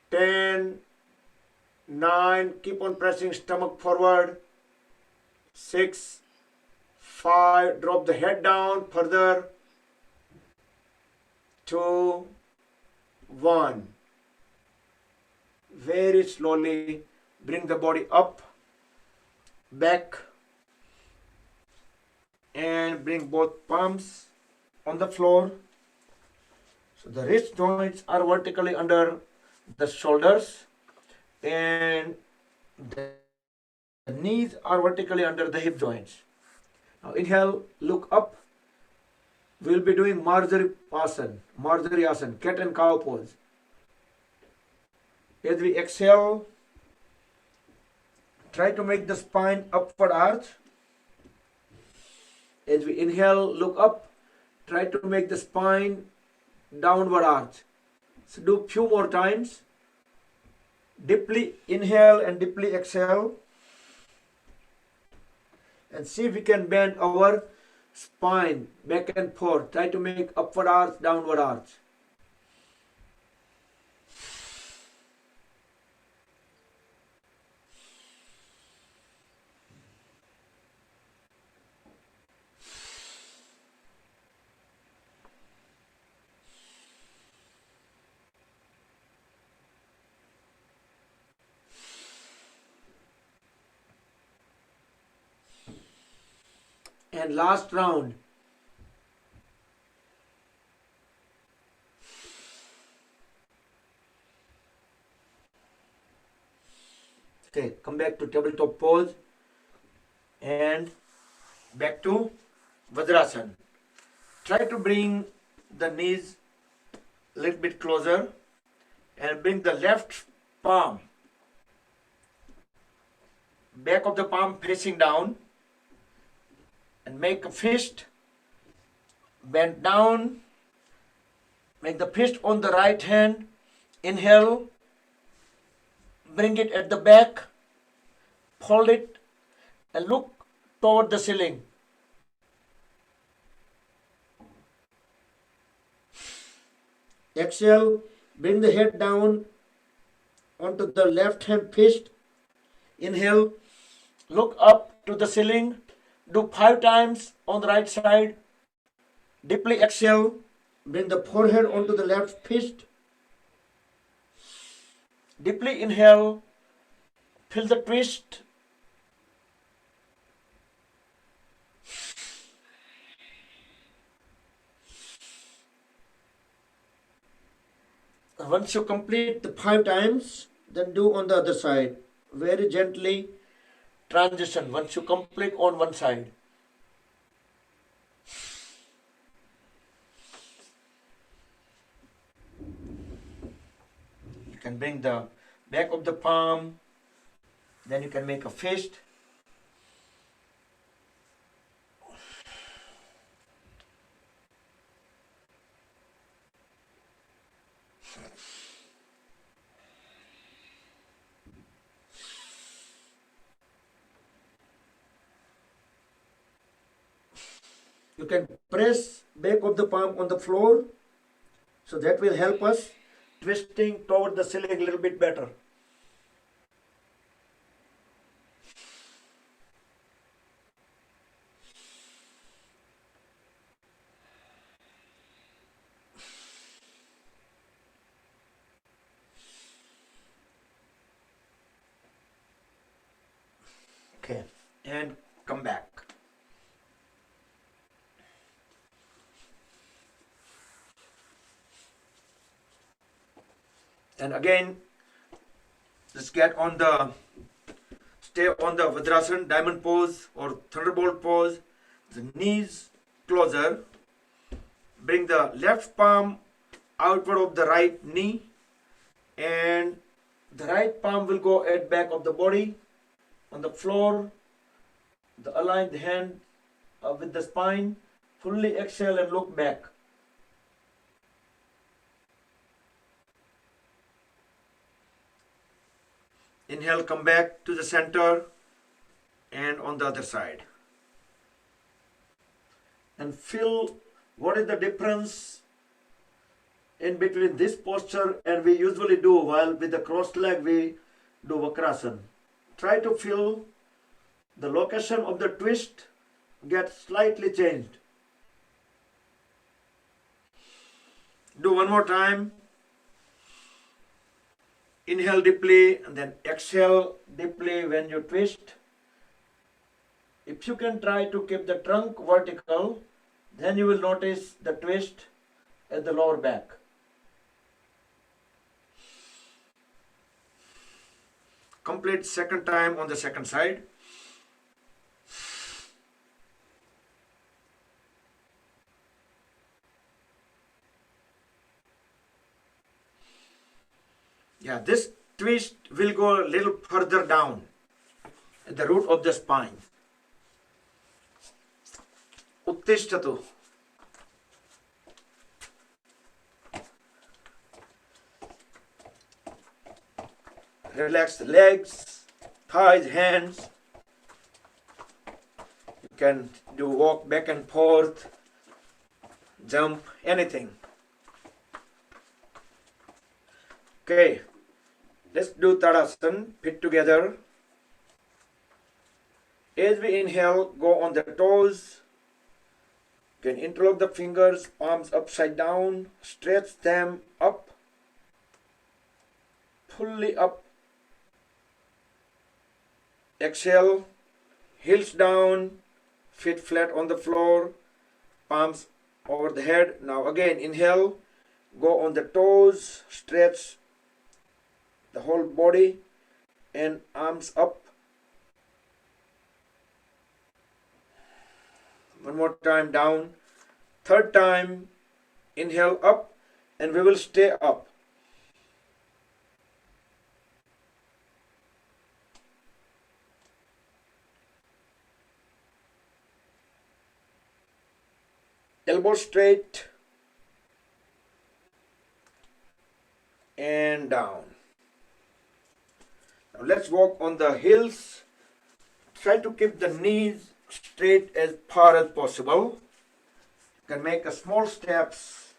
10, 9, keep on pressing stomach forward. 6, 5, drop the head down further. 2, 1. Very slowly bring the body up, back, and bring both palms on the floor. So the wrist joints are vertically under the shoulders and the knees are vertically under the hip joints. Now inhale, look up. We will be doing Marjariasana, cat and cow pose. As we exhale, try to make the spine upward arch. As we inhale, look up. Try to make the spine downward arch. So do few more times. Deeply inhale and deeply exhale. And see if we can bend our spine back and forth. Try to make upward arch, downward arch. And last round. Okay, come back to tabletop pose and back to Vajrasan. Try to bring the knees a little bit closer and bring the left palm, back of the palm facing down, and make a fist, bend down, make the fist on the right hand, inhale, bring it at the back, fold it, and look toward the ceiling. Exhale, bring the head down onto the left hand fist. Inhale, look up to the ceiling. Do 5 times on the right side. Deeply exhale, bring the forehead onto the left fist. Deeply inhale, feel the twist. Once you complete the 5 times, then do on the other side. Very gently transition once you complete on one side. You can bring the back of the palm, then you can make a fist. You can press back of the palm on the floor, so that will help us twisting toward the ceiling a little bit better. Okay, and come back. And again, let's get on the, stay on the Veerasana, diamond pose or thunderbolt pose. The knees closer. Bring the left palm outward of the right knee, and the right palm will go at back of the body on the floor. Align the hand with the spine. Fully exhale and look back. Inhale, come back to the center and on the other side. And feel what is the difference in between this posture and we usually do while with the crossed leg we do Vakrasana. Try to feel the location of the twist get slightly changed. Do one more time. Inhale deeply and then exhale deeply when you twist. If you can try to keep the trunk vertical, then you will notice the twist at the lower back. Complete second time on the second side. Yeah, this twist will go a little further down at the root of the spine. Uttishtatu. Relax the legs, thighs, hands. You can do walk back and forth, jump, anything. Okay, let's do Padasana, feet together. As we inhale, go on the toes. You can interlock the fingers, palms upside down, stretch them up, fully up. Exhale, heels down, feet flat on the floor, palms over the head. Now again, inhale, go on the toes, stretch the whole body and arms up. One more time, down, Third time, inhale up, and we will stay up. Elbow straight and down. Now let's walk on the heels. Try to keep the knees straight as far as possible. You can make a small steps.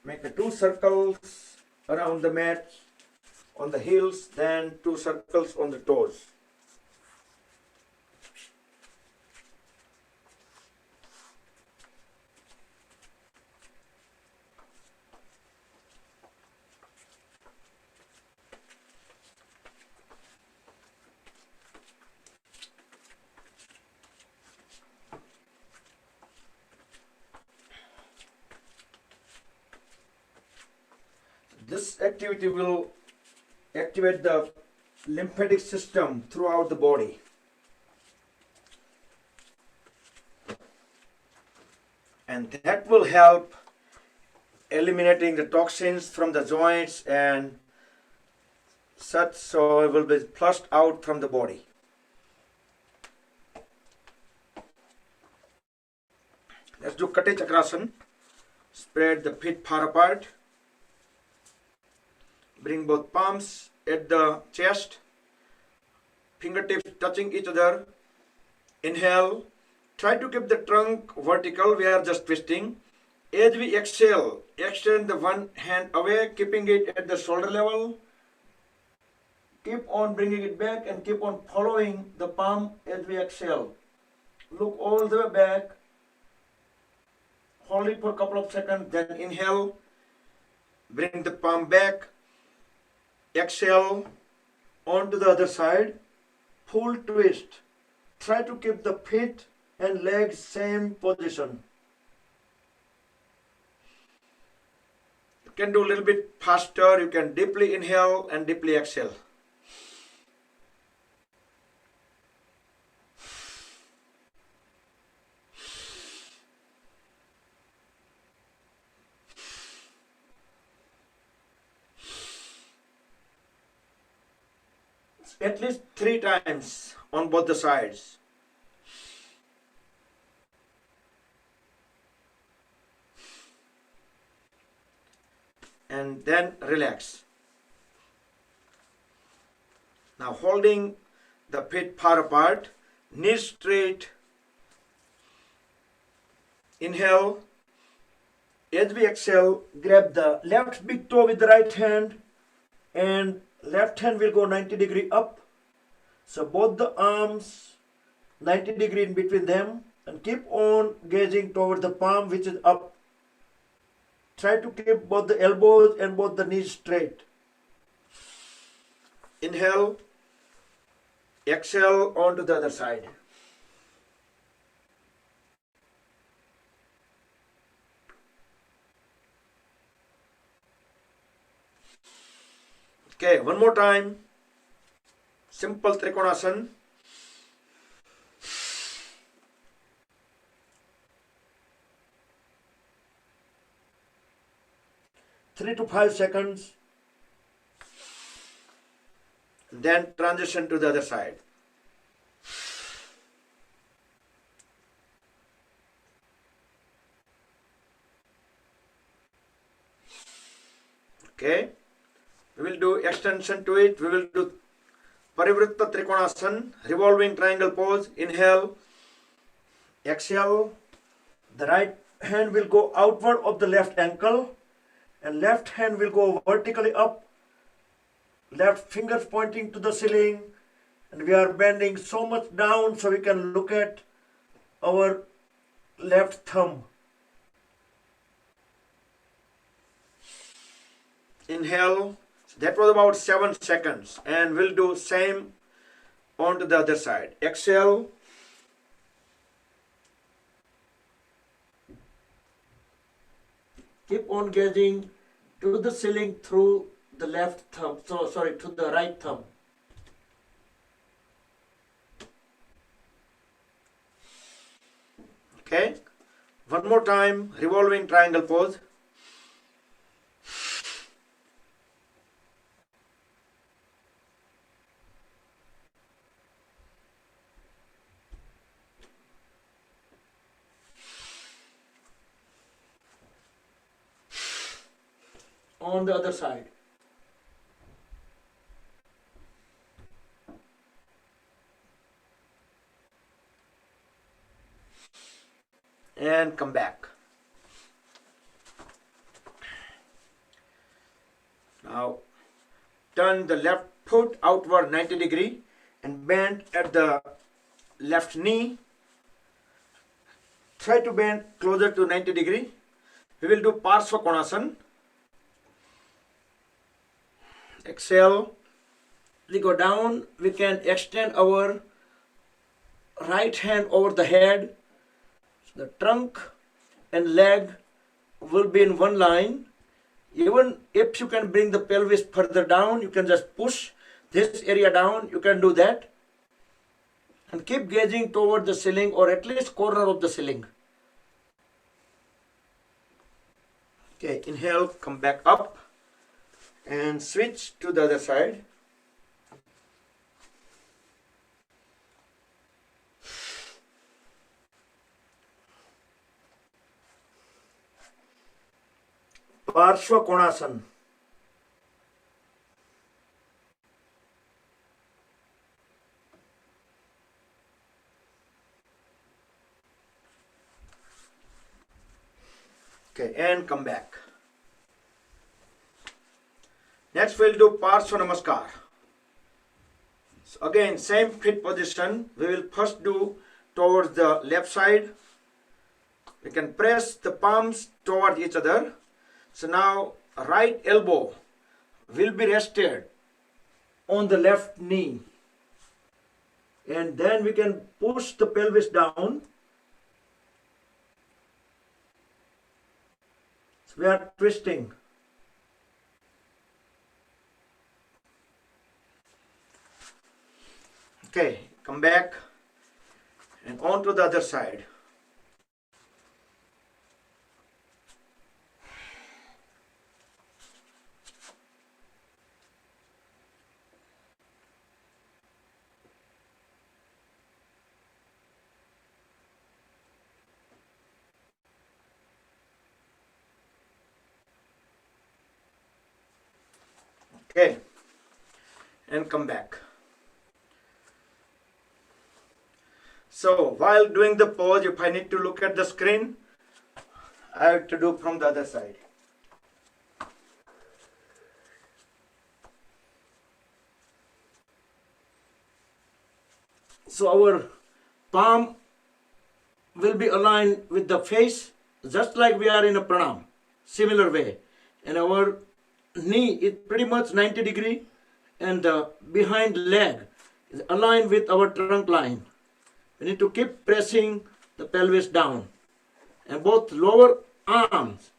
Make a 2 circles around the mat on the heels, then 2 circles on the toes. This activity will activate the lymphatic system throughout the body. And that will help eliminating the toxins from the joints and such, so it will be flushed out from the body. Let's do Kate Chakrasan. Spread the feet far apart. Bring both palms at the chest, fingertips touching each other. Inhale. Try to keep the trunk vertical. We are just twisting. As we exhale, extend the one hand away, keeping it at the shoulder level. Keep on bringing it back and keep on following the palm as we exhale. Look all the way back. Hold it for a couple of seconds, then inhale. Bring the palm back. Exhale onto the other side. Full twist. Try to keep the feet and legs same position. You can do a little bit faster. You can deeply inhale and deeply exhale. At least 3 times on both the sides. And then relax. Now holding the feet far apart, knees straight. Inhale. As we exhale, grab the left big toe with the right hand and left hand will go 90 degree up. So both the arms 90 degree in between them, and keep on gazing toward the palm which is up. Try to keep both the elbows and both the knees straight. Inhale. Exhale onto the other side. Okay, one more time. Simple Trikonasana. Three to 5 seconds. Then transition to the other side. Okay. We will do extension to it. We will do Parivritta Trikonasana, revolving triangle pose. Inhale. Exhale. The right hand will go outward of the left ankle and left hand will go vertically up. Left fingers pointing to the ceiling, and we are bending so much down so we can look at our left thumb. Inhale. That was about 7 seconds, and we'll do same on to the other side. Exhale. Keep on gazing to the ceiling through the left thumb. To the right thumb. Okay. One more time, revolving triangle pose. On the other side. And come back. Now turn the left foot outward 90 degree and bend at the left knee. Try to bend closer to 90 degree. We will do Parvatasana. Exhale. We go down. We can extend our right hand over the head. The trunk and leg will be in one line. Even if you can bring the pelvis further down, you can just push this area down. You can do that. And keep gazing toward the ceiling or at least corner of the ceiling. Okay, inhale, come back up and switch to the other side. Parvatasana. Okay, and come back. Next we'll do Parson Namaskar. So again, same feet position. We will first do towards the left side. We can press the palms toward each other. So now right elbow will be rested on the left knee. And then we can push the pelvis down. So we are twisting. Okay, come back and on to the other side. Okay, and come back. So while doing the pose, if I need to look at the screen, I have to do from the other side. So our palm will be aligned with the face, just like we are in a pranam, similar way. And our knee is pretty much 90 degree and the behind leg is aligned with our trunk line. We need to keep pressing the pelvis down. And both lower arms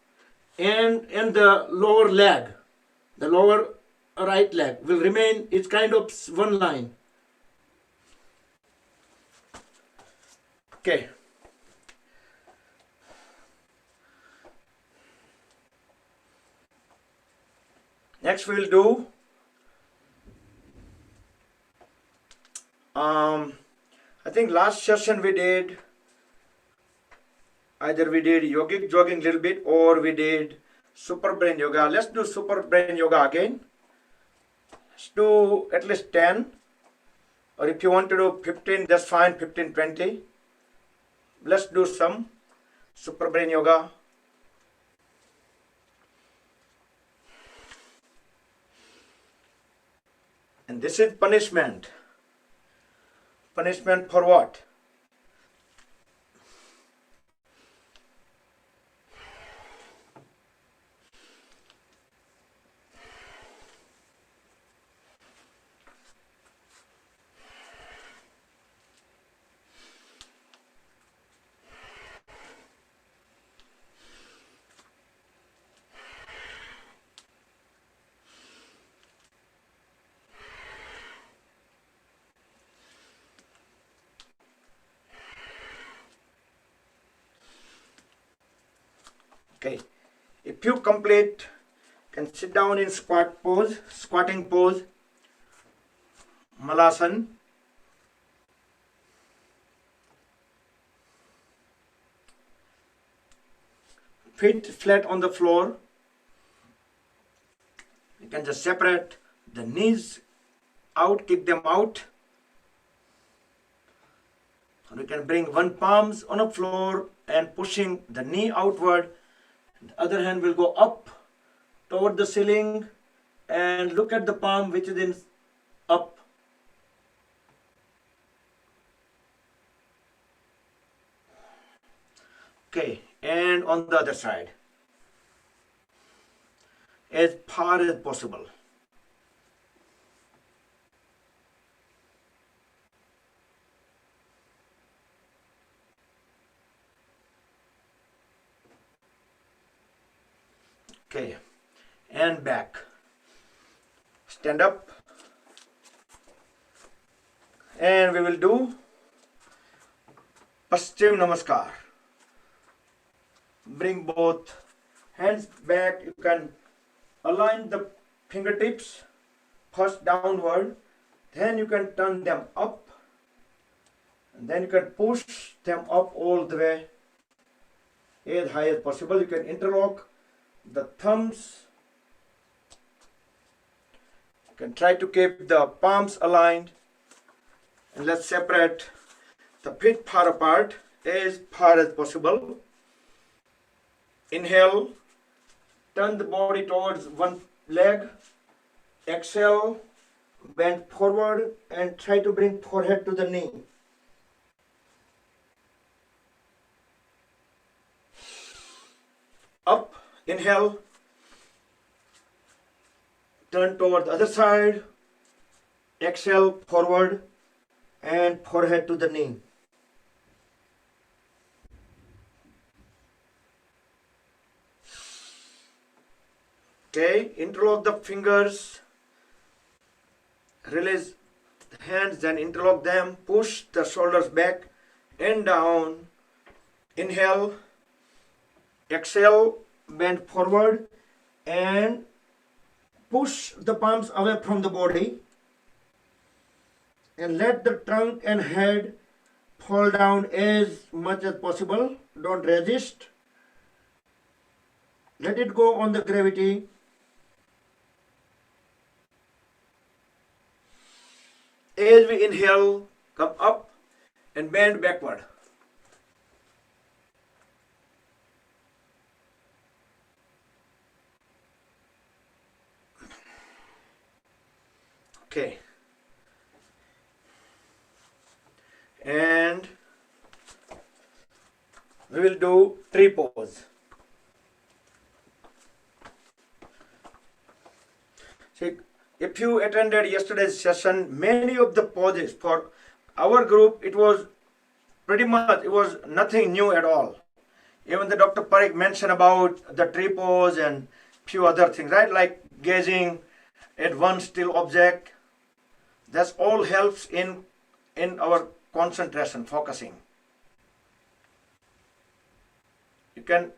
and the lower leg, the lower right leg will remain, it's kind of one line. Okay. Next we'll do I think last session we did either we did yogic jogging a little bit or we did super brain yoga. Let's do super brain yoga again. Let's do at least 10, or if you want to do 15, that's fine, 15, 20. Let's do some super brain yoga. And this is punishment. Punishment for what? Okay, if you complete, can sit down in squatting pose, Halasana. Feet flat on the floor. You can just separate the knees out, kick them out. And you can bring one palm on the floor and pushing the knee outward. The other hand will go up toward the ceiling and look at the palm which is in up. Okay, and on the other side, as far as possible. Okay, and back. Stand up. And we will do Parson Namaskar. Bring both hands back. You can align the fingertips first downward, then you can turn them up, and then you can push them up all the way as high as possible. You can interlock the thumbs. You can try to keep the palms aligned, and let's separate the feet far apart as far as possible. Inhale, turn the body towards one leg. Exhale, bend forward and try to bring forehead to the knee. Up, inhale, turn toward the other side. Exhale, forward and forehead to the knee. Okay, interlock the fingers, release the hands, then interlock them, push the shoulders back and down. Inhale, exhale, bend forward and push the palms away from the body and let the trunk and head fall down as much as possible. Don't resist. Let it go on the gravity. As we inhale, come up and bend backward. Okay. And we will do tree pose. See, if you attended yesterday's session, many of the poses for our group, it was nothing new at all. Even the Dr. Parikh mentioned about the tree pose and few other things, right? Like gazing at one still object. That all helps in our concentration, focusing. You can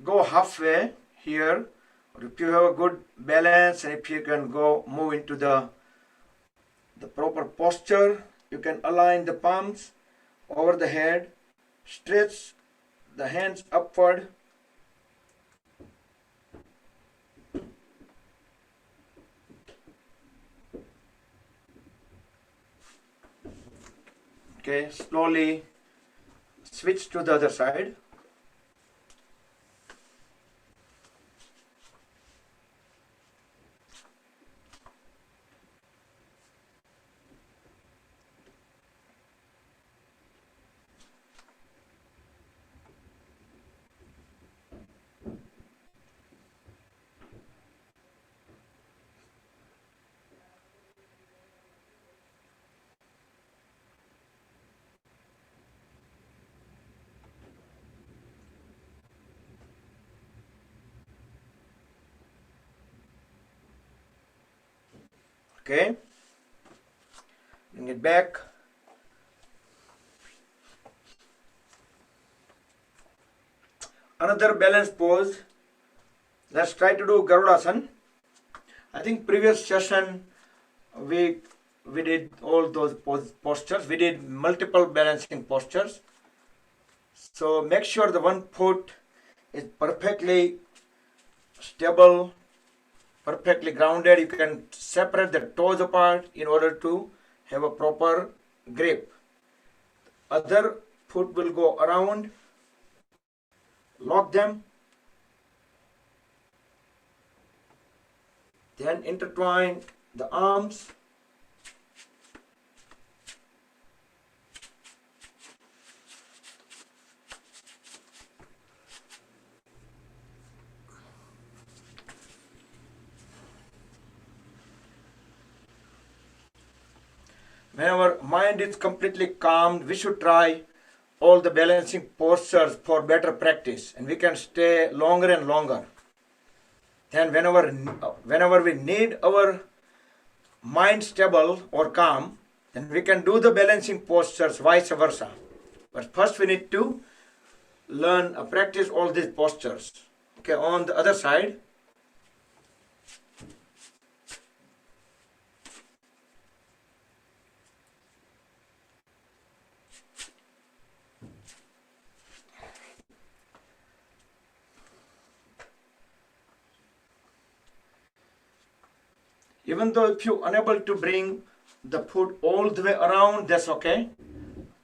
go halfway here, or if you have a good balance, and if you can move into the proper posture, you can align the palms over the head, stretch the hands upward. Okay, slowly switch to the other side. Okay, bring it back. another balance pose. Let's try to do Garudasan. I think previous session we did all those postures. We did multiple balancing postures. So make sure the one foot is perfectly stable, perfectly grounded. You can separate the toes apart in order to have a proper grip. Other foot will go around, lock them, then intertwine the arms. When our mind is completely calmed, we should try all the balancing postures for better practice, and we can stay longer and longer. Then whenever we need our mind stable or calm, then we can do the balancing postures vice versa. But first we need to learn, practice all these postures. Okay, on the other side. Even though if you're unable to bring the foot all the way around, that's okay.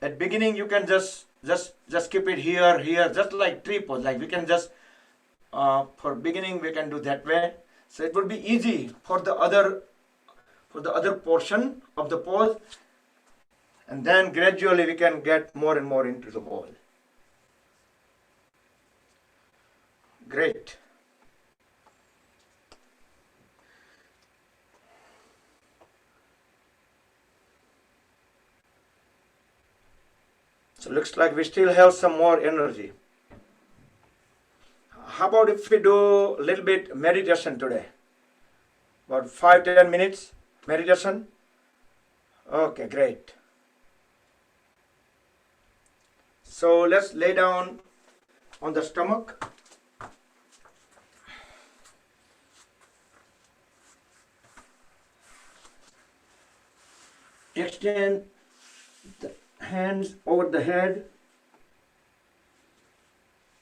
At beginning, you can just keep it here, just like tree pose. Like we can just, for beginning, we can do that way. So it would be easy for the other portion of the pose. And then gradually we can get more and more into the pose. Great. So looks like we still have some more energy. How about if we do a little bit meditation today? About 5-10 minutes meditation? Okay, great. So let's lay down on the stomach. Extend the hands over the head.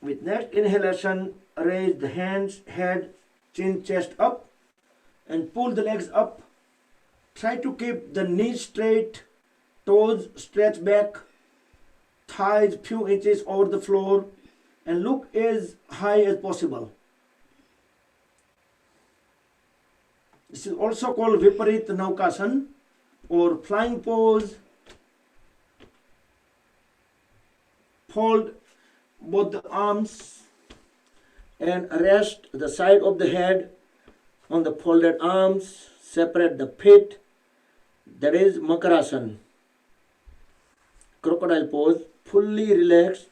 With next inhalation, raise the hands, head, chin, chest up and pull the legs up. Try to keep the knees straight, toes stretch back, thighs few inches over the floor and look as high as possible. This is also called Viparit Naukasana or flying pose. Fold both the arms and rest the side of the head on the folded arms. Separate the feet. That is Makarasana. Crocodile pose. Fully relaxed.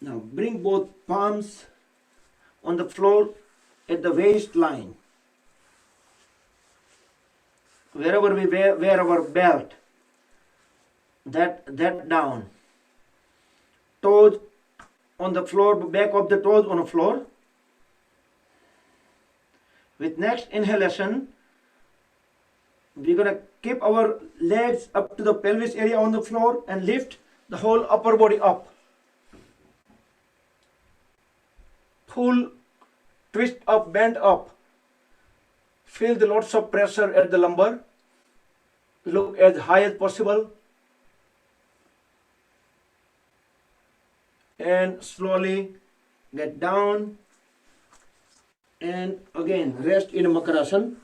Now bring both palms on the floor at the waistline. Wherever we wear our belt, that down. Toes on the floor, back of the toes on the floor. With next inhalation, we're going to keep our legs up to the pelvis area on the floor and lift the whole upper body up. Pull, twist up, bend up. Feel the lots of pressure at the lumbar. Look as high as possible. And slowly get down. And again, rest in Makarasana.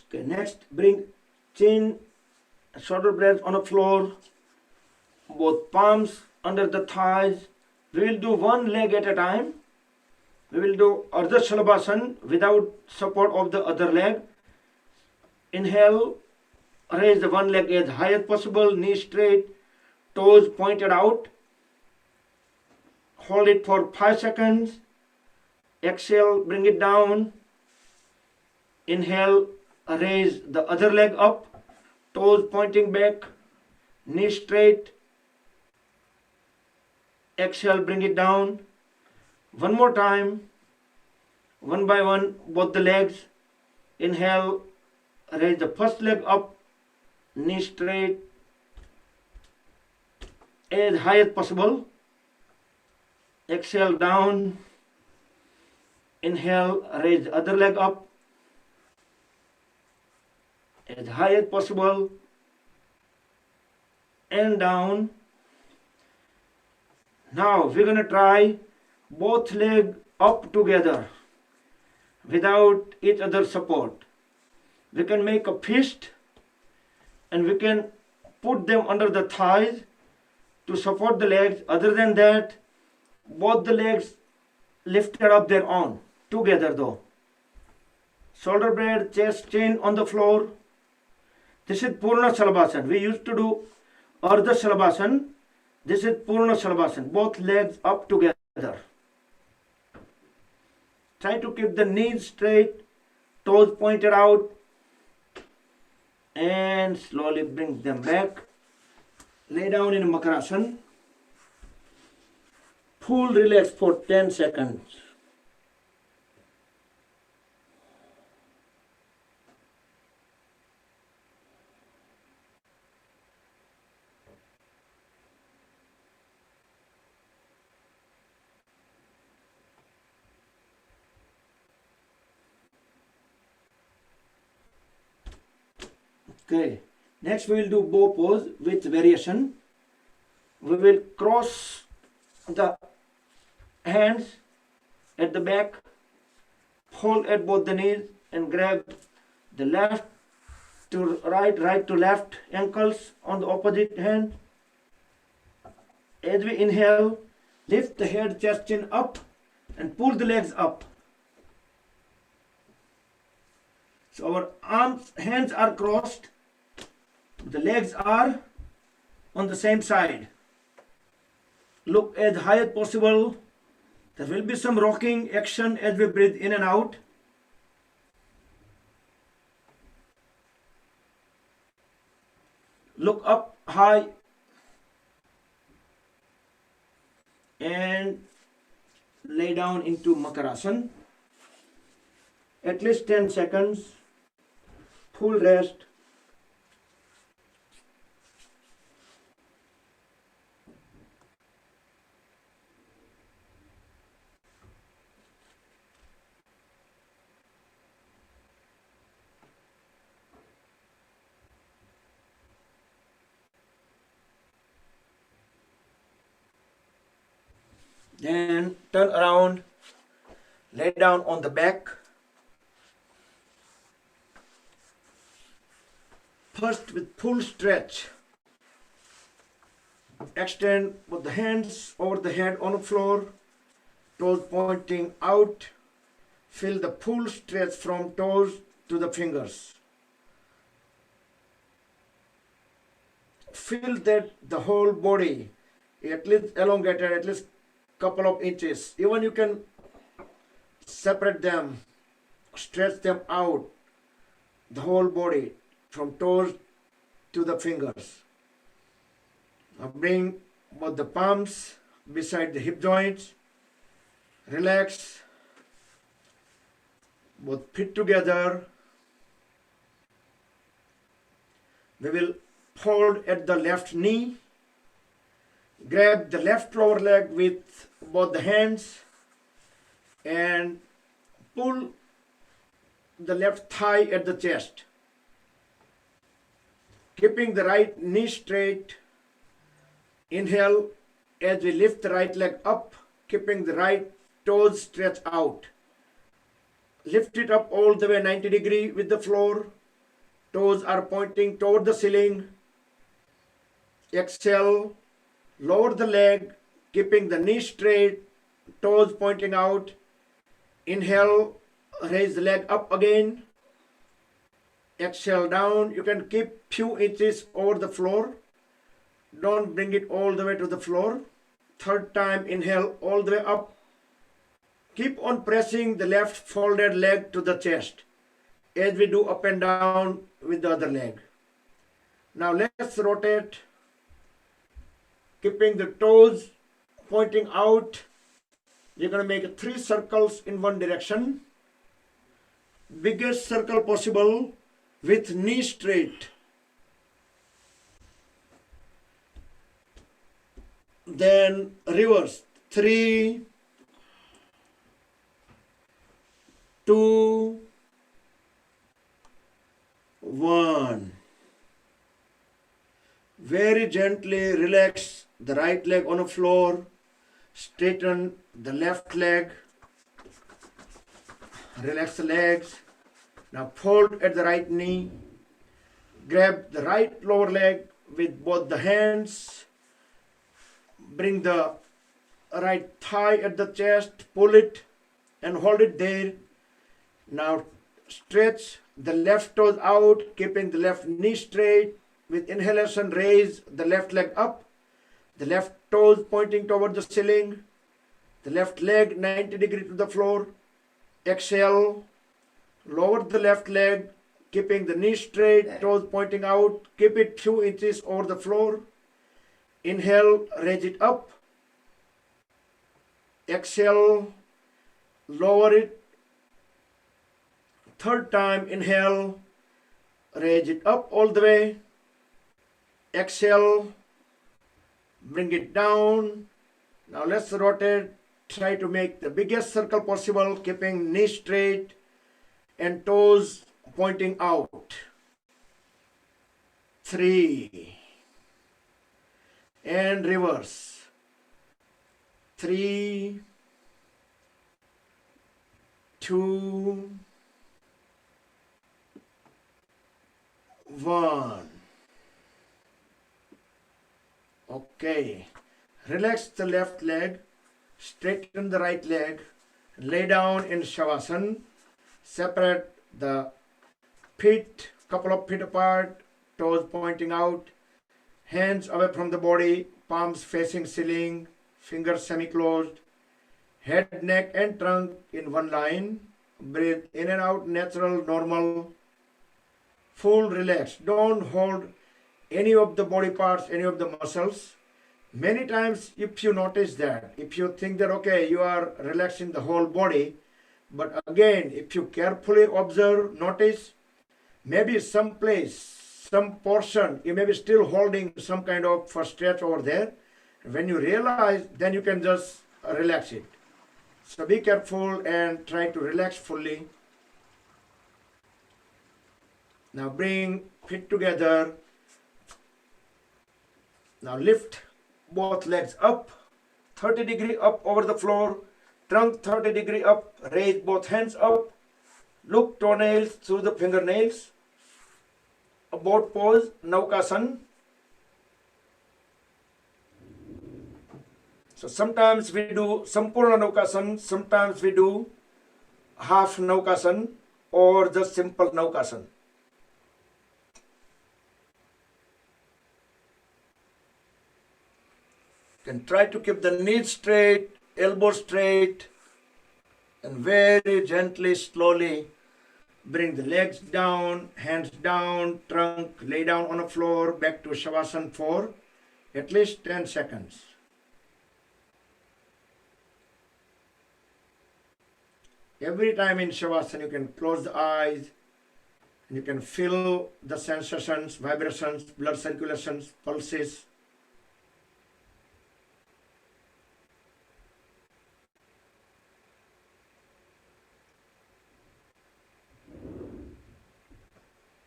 Okay, next bring chin, shoulder blades on the floor, both palms under the thighs, We will do one leg at a time. We will do Ardha Shalabhasana without support of the other leg. Inhale, raise the one leg as high as possible, knees straight, toes pointed out. Hold it for 5 seconds. Exhale, bring it down. Inhale, raise the other leg up, toes pointing back, knees straight. Exhale, bring it down. One more time, one by one, both the legs. Inhale, raise the first leg up, knee straight, as high as possible. Exhale, down. Inhale, raise the other leg up, as high as possible, and down. Now we're going to try both legs up together without each other's support. We can make a fist and we can put them under the thighs to support the legs. Other than that, both the legs lifted up their own together though. Shoulder blade, chest, chin on the floor. This is Purna Shalabhasana. We used to do Ardha Shalabhasana. This is Purna Shalabhasana. Both legs up together. Try to keep the knees straight, toes pointed out, and slowly bring them back. Lay down in Makarasana. Full relax for 10 seconds. Okay, next we will do bow pose with variation. We will cross the hands at the back, hold at both the knees and grab the left to right, right to left ankles on the opposite hand. As we inhale, lift the head, chest, chin up and pull the legs up. So our arms, hands are crossed. The legs are on the same side. Look as high as possible. There will be some rocking action as we breathe in and out. Look up high and lay down into Makarasana. At least 10 seconds. Full rest. Then turn around, lay down on the back. First with full stretch. Extend both the hands over the head on the floor, toes pointing out. Feel the full stretch from toes to the fingers. Feel that the whole body at least elongated, at least couple of inches. Even you can separate them, stretch them out, the whole body from toes to the fingers. Now bring both the palms beside the hip joints. Relax. Both feet together. We will hold at the left knee. Grab the left lower leg with both the hands and pull the left thigh at the chest. Keeping the right knee straight. Inhale as we lift the right leg up, keeping the right toes stretched out. Lift it up all the way 90 degrees with the floor. Toes are pointing toward the ceiling. Exhale, lower the leg, keeping the knee straight, toes pointing out. Inhale, raise the leg up again. Exhale down. You can keep few inches over the floor. Don't bring it all the way to the floor. Third time, inhale all the way up. Keep on pressing the left folded leg to the chest as we do up and down with the other leg. Now let's rotate, keeping the toes pointing out. You're going to make 3 circles in one direction. Biggest circle possible with knee straight. Then reverse. 3, 2, 1. Very gently relax the right leg on the floor. Straighten the left leg. Relax the legs. Now fold at the right knee. Grab the right lower leg with both the hands. Bring the right thigh at the chest. Pull it and hold it there. Now stretch the left toes out, keeping the left knee straight. With inhalation, raise the left leg up. The left toes pointing toward the ceiling. The left leg 90 degrees to the floor. Exhale. Lower the left leg, keeping the knee straight, toes pointing out. Keep it few inches over the floor. Inhale, raise it up. Exhale, lower it. Third time, inhale, raise it up all the way. Exhale, bring it down. Now let's rotate. Try to make the biggest circle possible, keeping knee straight and toes pointing out. 3. And reverse. 3, 2, 1. Okay. Relax the left leg. Straighten the right leg. Lay down in Shavasana. Separate the feet, couple of feet apart, toes pointing out, hands away from the body, palms facing ceiling, fingers semi-closed, head, neck and trunk in one line. Breathe in and out, natural, normal, full relax. Don't hold any of the body parts, any of the muscles. Many times if you notice that, if you think that okay, you are relaxing the whole body, but again, if you carefully observe, notice, maybe some place, some portion, you may be still holding some kind of stretch over there. When you realize, then you can just relax it. So be careful and try to relax fully. Now bring feet together. Now lift both legs up, 30 degree up over the floor. Trunk 30 degree up, raise both hands up, look toenails through the fingernails, about pose, Mandukasana. So sometimes we do Sampurna Mandukasana, sometimes we do half Mandukasana or just simple Mandukasana. You can try to keep the knees straight, elbow straight, and very gently, slowly bring the legs down, hands down, trunk, lay down on the floor, back to Shavasana for at least 10 seconds. Every time in Shavasana, you can close the eyes and you can feel the sensations, vibrations, blood circulations, pulses.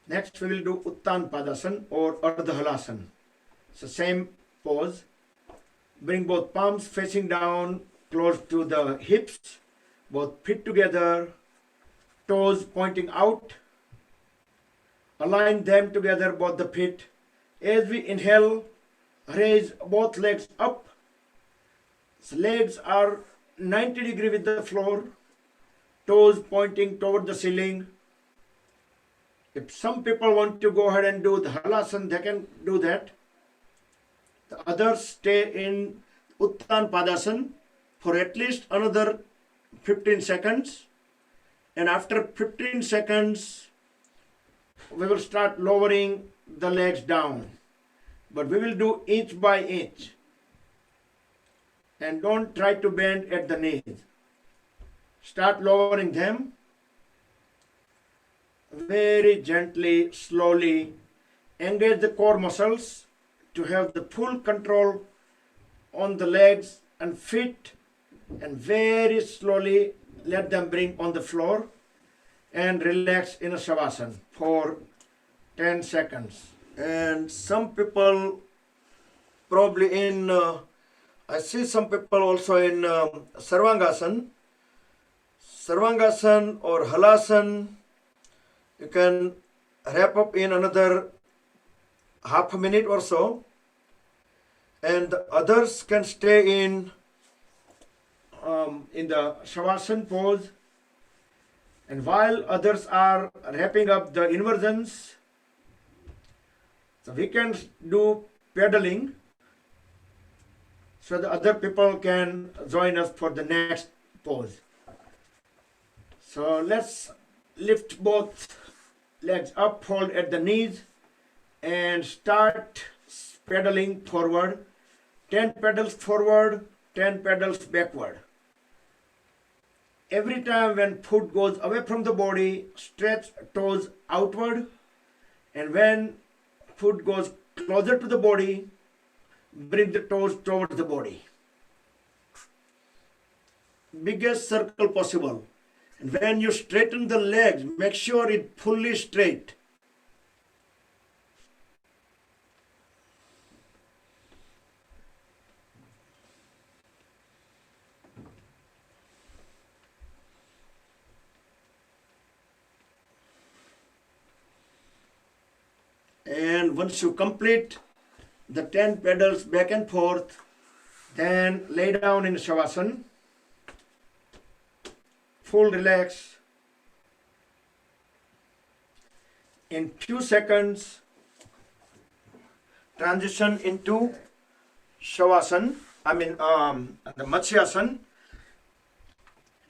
Next we will do Uttan Padasana or Halasana. So same pose. Bring both palms facing down, close to the hips, both feet together, toes pointing out. Align them together, both the feet. As we inhale, raise both legs up. So legs are 90 degree with the floor, toes pointing toward the ceiling. If some people want to go ahead and do the Halasana, they can do that. The others stay in Uttan Padasana for at least another 15 seconds. And after 15 seconds, we will start lowering the legs down. But we will do inch by inch. And don't try to bend at the knees. Start lowering them very gently, slowly. Engage the core muscles to have the full control on the legs and feet, and very slowly let them bring on the floor and relax in a Shavasana for 10 seconds. And some people probably in, I see some people also in Sarvangasana. Sarvangasana or Halasana, you can wrap up in another half a minute or so, and the others can stay in the Shavasana pose. And while others are wrapping up the inversions, so we can do pedaling, so the other people can join us for the next pose. So let's lift both legs up, hold at the knees, and start pedaling forward. 10 pedals forward, 10 pedals backward. Every time when foot goes away from the body, stretch toes outward. And when foot goes closer to the body, bring the toes towards the body. Biggest circle possible. And when you straighten the legs, make sure it's fully straight. And once you complete the 10 pedals back and forth, then lay down in Shavasana. Full relax. In few seconds, transition into Shavasana. The Matsyasana.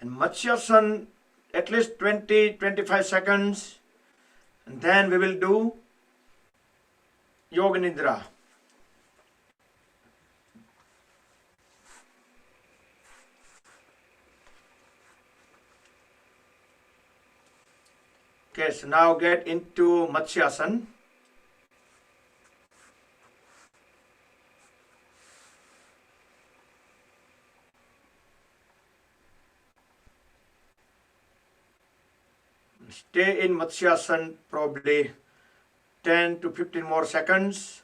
And Matsyasana at least 20-25 seconds. And then we will do Yoga Nidra. Okay, so now get into Matsyasana. Stay in Matsyasana probably 10 to 15 more seconds.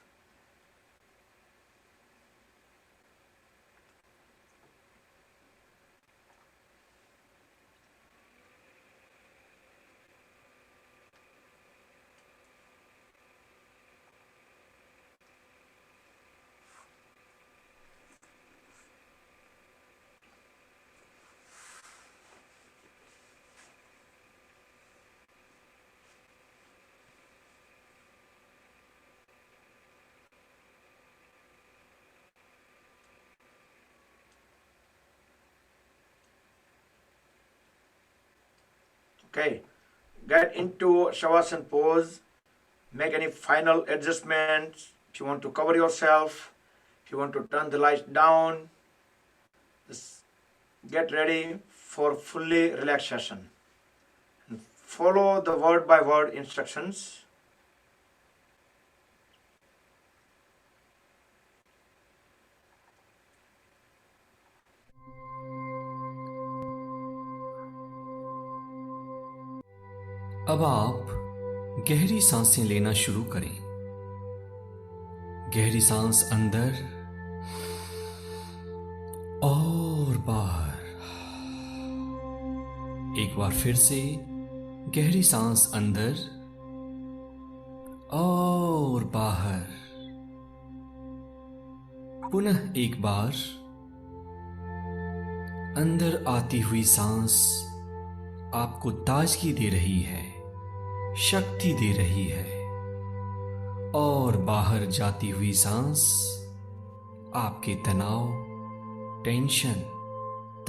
Okay, get into Shavasana pose. Make any final adjustments. If you want to cover yourself, if you want to turn the lights down, just get ready for fully relaxation. And follow the word by word instructions. अब आप गहरी सांसें लेना शुरू करें। गहरी सांस अंदर और बाहर। एक बार फिर से गहरी सांस अंदर और बाहर। पुनः एक बार अंदर आती हुई सांस आपको ताजगी दे रही है, शक्ति दे रही है, और बाहर जाती हुई सांस आपके तनाव, टेंशन,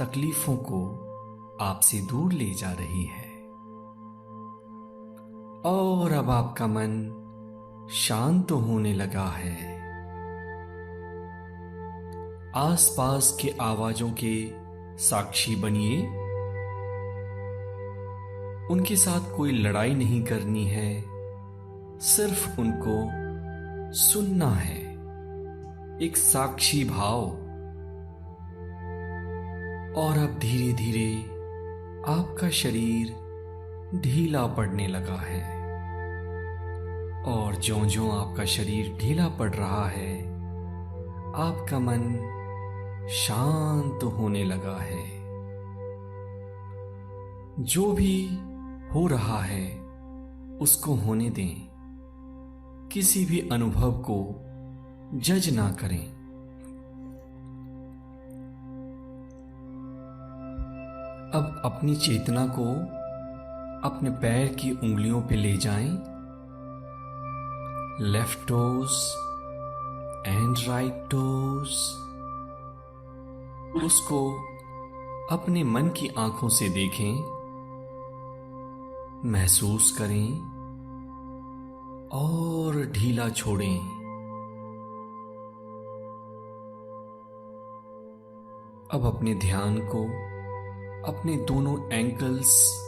तकलीफों को आपसे दूर ले जा रही है। और अब आपका मन शांत होने लगा है। आसपास के आवाजों के साक्षी बनिए। उनके साथ कोई लड़ाई नहीं करनी है, सिर्फ उनको सुनना है। एक साक्षी भाव। और अब धीरे धीरे आपका शरीर ढीला पड़ने लगा है, और ज्यों-ज्यों आपका शरीर ढीला पड़ रहा है, आपका मन शांत होने लगा है। जो भी हो रहा है उसको होने दें। किसी भी अनुभव को जज ना करें। अब अपनी चेतना को अपने पैर की उंगलियों पे ले जाएं। Left toes and right toes. उसको अपने मन की आंखों से देखें, महसूस करें और ढीला छोड़ें। अब अपने ध्यान को अपने दोनों एंकल्स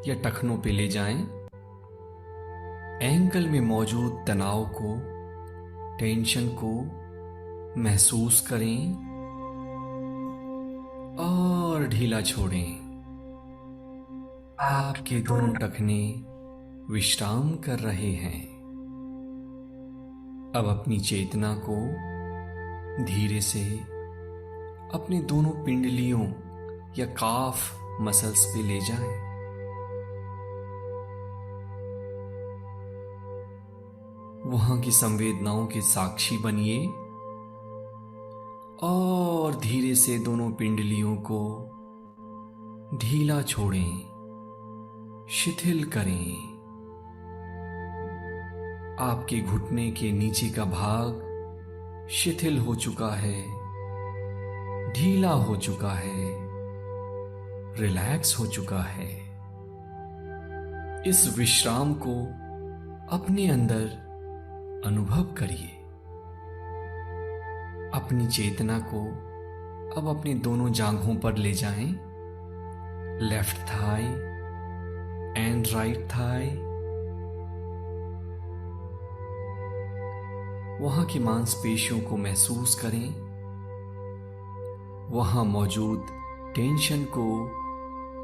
या टखनों पे ले जाएं। एंकल में मौजूद तनाव को, टेंशन को महसूस करें और ढीला छोड़ें। आपके दोनों टखने विश्राम कर रहे हैं। अब अपनी चेतना को धीरे से अपने दोनों पिंडलियों या काफ मसल्स पे ले जाएं। वहां की संवेदनाओं के साक्षी बनिए और धीरे से दोनों पिंडलियों को ढीला छोड़ें, शिथिल करें। आपके घुटने के नीचे का भाग शिथिल हो चुका है, ढीला हो चुका है, रिलैक्स हो चुका है। इस विश्राम को अपने अंदर अनुभव करिए। अपनी चेतना को अब अपने दोनों जांघों पर ले जाएं। Left thigh and right thigh. वहां की मांसपेशियों को महसूस करें। वहां मौजूद टेंशन को,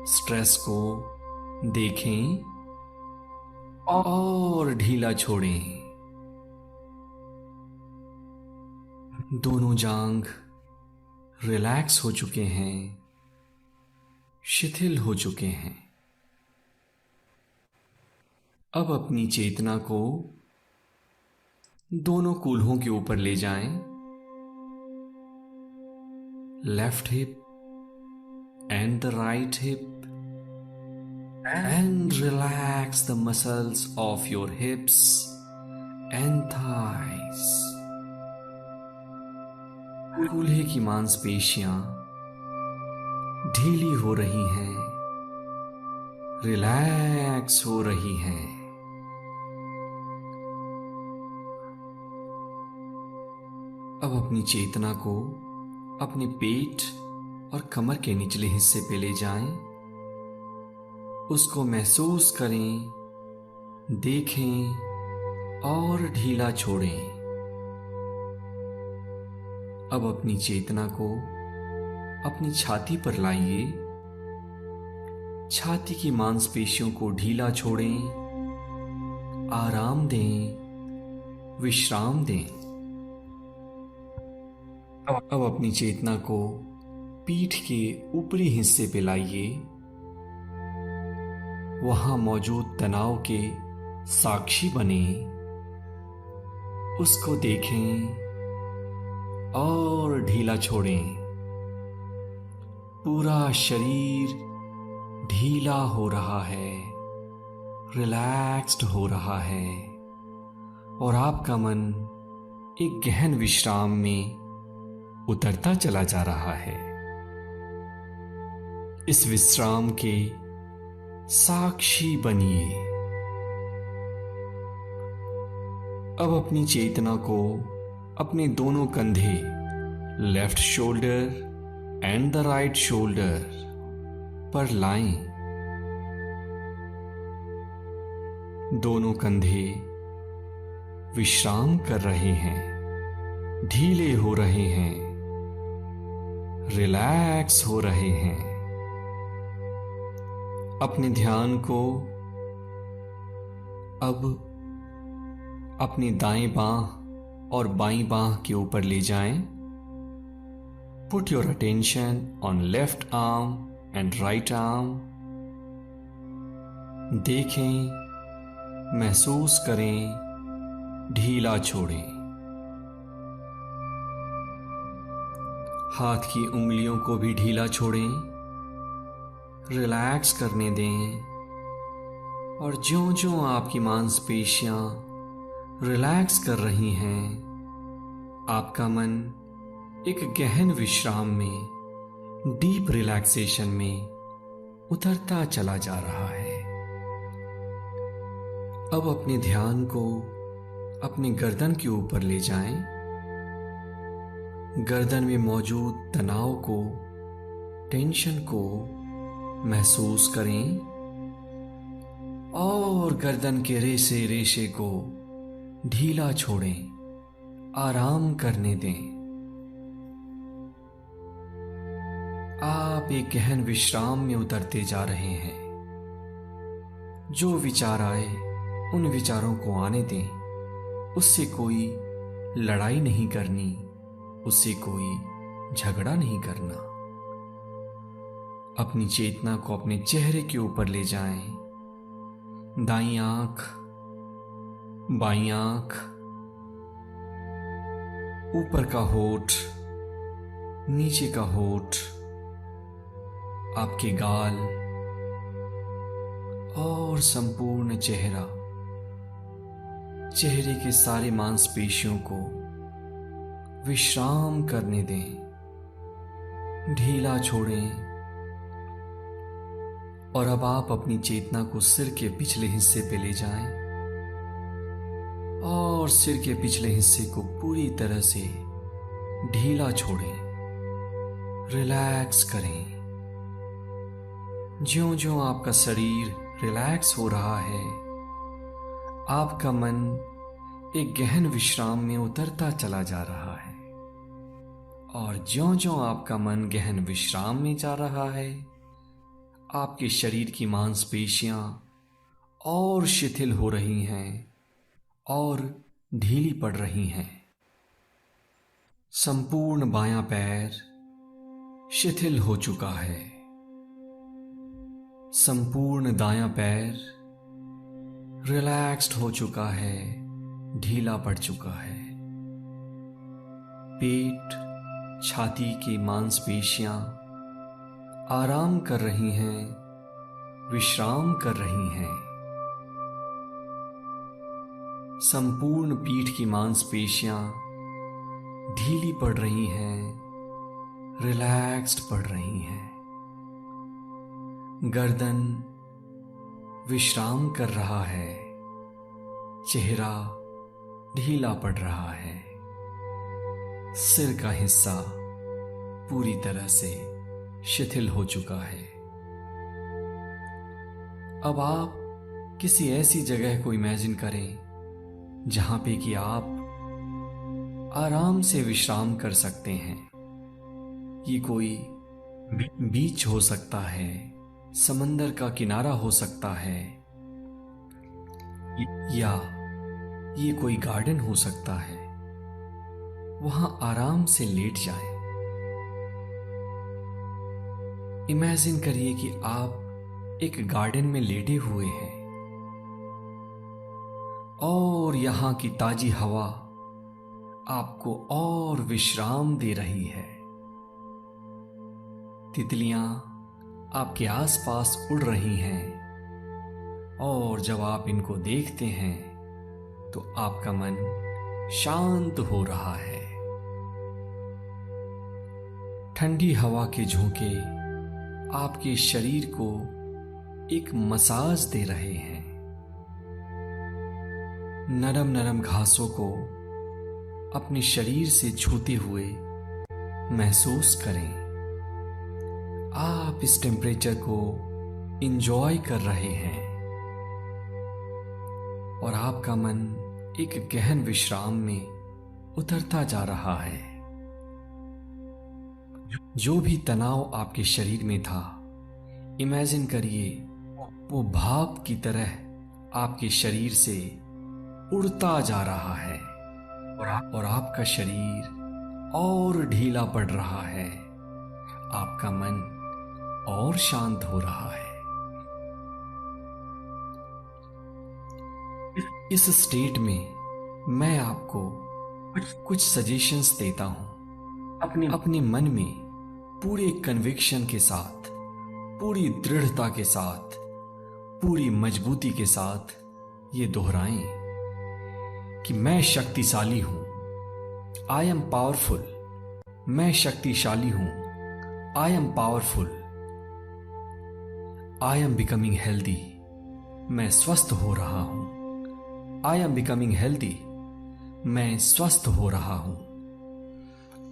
स्ट्रेस को देखें और ढीला छोड़ें। दोनों जांघ रिलैक्स हो चुके हैं, शिथिल हो चुके हैं। अब अपनी चेतना को दोनों कूल्हों के ऊपर ले जाएं। Left hip and the right hip, and relax the muscles of your hips and thighs. कूल्हे की मांसपेशियां ढीली हो रही हैं, रिलैक्स हो रही हैं। अब अपनी चेतना को अपने पेट और कमर के निचले हिस्से पे ले जाएं। उसको महसूस करें, देखें और ढीला छोड़ें। अब अपनी चेतना को अपनी छाती पर लाइए। छाती की मांसपेशियों को ढीला छोड़ें, आराम दें, विश्राम दें। अब अपनी चेतना को पीठ के ऊपरी हिस्से पे लाइए। वहां मौजूद तनाव के साक्षी बने, उसको देखें और ढीला छोड़ें। पूरा शरीर ढीला हो रहा है, रिलैक्स्ड हो रहा है और आपका मन एक गहन विश्राम में उतरता चला जा रहा है। इस विश्राम के साक्षी बनिए। अब अपनी चेतना को अपने दोनों कंधे, left shoulder and the right shoulder पर लाएं। दोनों कंधे विश्राम कर रहे हैं, ढीले हो रहे हैं, रिलैक्स हो रहे हैं। अपने ध्यान को अब अपनी दाएं बांह और बाईं बांह के ऊपर ले जाएं। Put your attention on left arm and right arm. देखें, महसूस करें, ढीला छोड़ें। हाथ की उंगलियों को भी ढीला छोड़ें, रिलैक्स करने दें और ज्यों-ज्यों आपकी मांसपेशियां रिलैक्स कर रही हैं, आपका मन एक गहन विश्राम में, डीप रिलैक्सेशन में उतरता चला जा रहा है। अब अपने ध्यान को अपने गर्दन के ऊपर ले जाएं। गर्दन में मौजूद तनाव को, टेंशन को महसूस करें और गर्दन के रेशे रेशे को ढीला छोड़ें, आराम करने दें। आप एक गहन विश्राम में उतरते जा रहे हैं। जो विचार आए उन विचारों को आने दें। उससे कोई लड़ाई नहीं करनी, उससे कोई झगड़ा नहीं करना। अपनी चेतना को अपने चेहरे के ऊपर ले जाएं। दाईं आंख, बाईं आंख, ऊपर का होठ, नीचे का होठ, आपके गाल और संपूर्ण चेहरा, चेहरे के सारे मांसपेशियों को विश्राम करने दें, ढीला छोड़ें। और अब आप अपनी चेतना को सिर के पिछले हिस्से पे ले जाएं और सिर के पिछले हिस्से को पूरी तरह से ढीला छोड़ें, रिलैक्स करें। ज्यों-ज्यों आपका शरीर रिलैक्स हो रहा है, आपका मन एक गहन विश्राम में उतरता चला जा रहा है। और ज्यों-ज्यों आपका मन गहन विश्राम में जा रहा है, आपके शरीर की मांसपेशियां और शिथिल हो रही हैं और ढीली पड़ रही हैं। संपूर्ण बायां पैर शिथिल हो चुका है। संपूर्ण दायां पैर रिलैक्स्ड हो चुका है, ढीला पड़ चुका है। पेट, छाती की मांसपेशियां आराम कर रही हैं, विश्राम कर रही हैं। संपूर्ण पीठ की मांसपेशियां ढीली पड़ रही हैं, रिलैक्स्ड पड़ रही हैं। गर्दन विश्राम कर रहा है, चेहरा ढीला पड़ रहा है। सिर का हिस्सा पूरी तरह से शिथिल हो चुका है। अब आप किसी ऐसी जगह को इमेजिन करें जहां पे कि आप आराम से विश्राम कर सकते हैं। ये कोई बीच हो सकता है, समंदर का किनारा हो सकता है, या ये कोई गार्डन हो सकता है। वहां आराम से लेट जाएं। इमेजिन करिए कि आप एक गार्डन में लेटे हुए हैं और यहां की ताजी हवा आपको और विश्राम दे रही है। तितलियां आपके आसपास उड़ रही हैं और जब आप इनको देखते हैं तो आपका मन शांत हो रहा है। ठंडी हवा के झोंके आपके शरीर को एक मसाज दे रहे हैं। नरम नरम घासों को अपने शरीर से छूते हुए महसूस करें। आप इस टेम्परेचर को इंजॉय कर रहे हैं और आपका मन एक गहन विश्राम में उतरता जा रहा है। जो भी तनाव आपके शरीर में था, इमेजिन करिए वो भाप की तरह आपके शरीर से उड़ता जा रहा है और आपका शरीर और ढीला पड़ रहा है। आपका मन और शांत हो रहा है। इस स्टेट में मैं आपको कुछ सजेशंस देता हूं। अपने मन में पूरे कन्विक्शन के साथ, पूरी दृढ़ता के साथ, पूरी मजबूती के साथ ये दोहराएं कि मैं शक्तिशाली हूं। I am powerful. मैं शक्तिशाली हूं। I am powerful. I am becoming healthy. मैं स्वस्थ हो रहा हूं। I am becoming healthy. मैं स्वस्थ हो रहा हूं।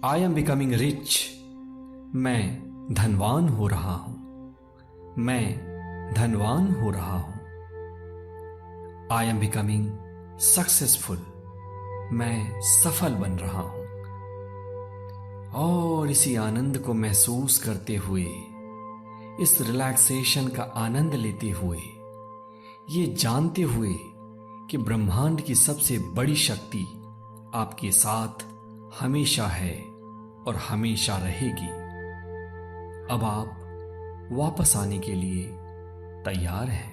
I am becoming rich. मैं धनवान हो रहा हूं। मैं धनवान हो रहा हूं। I am becoming successful. मैं सफल बन रहा हूं। और इसी आनंद को महसूस करते हुए, इस रिलैक्सेशन का आनंद लेते हुए, ये जानते हुए कि ब्रह्मांड की सबसे बड़ी शक्ति आपके साथ हमेशा है और हमेशा रहेगी, अब आप वापस आने के लिए तैयार हैं।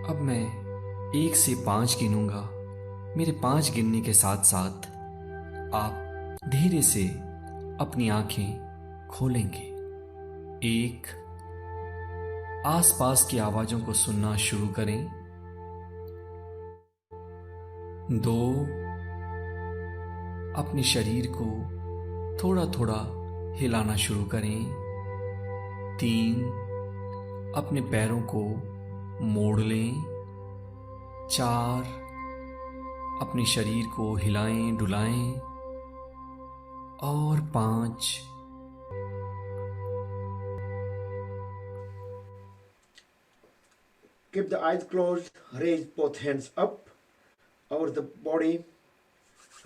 अब मैं 1 से 5 गिनूंगा। मेरे 5 गिनने के साथ साथ आप धीरे से अपनी आंखें खोलेंगे। 1, आसपास की आवाजों को सुनना शुरू करें। 2, अपने शरीर को थोड़ा थोड़ा हिलाना शुरू करें। 3, अपने पैरों को मोड़ लें। 4, अपने शरीर को हिलाएं डुलाएं। और 5, Keep the eyes closed, raise both hands up over the body,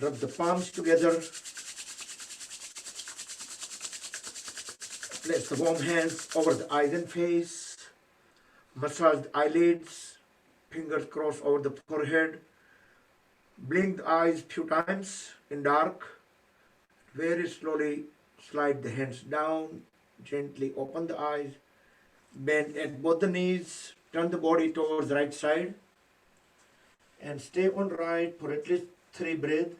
rub the palms together, place the warm hands over the eyes and face, massage the eyelids, fingers crossed over the forehead, blink the eyes few times in dark, very slowly slide the hands down, gently open the eyes, bend at both the knees, turn the body towards the right side and stay on right for at least 3 breaths.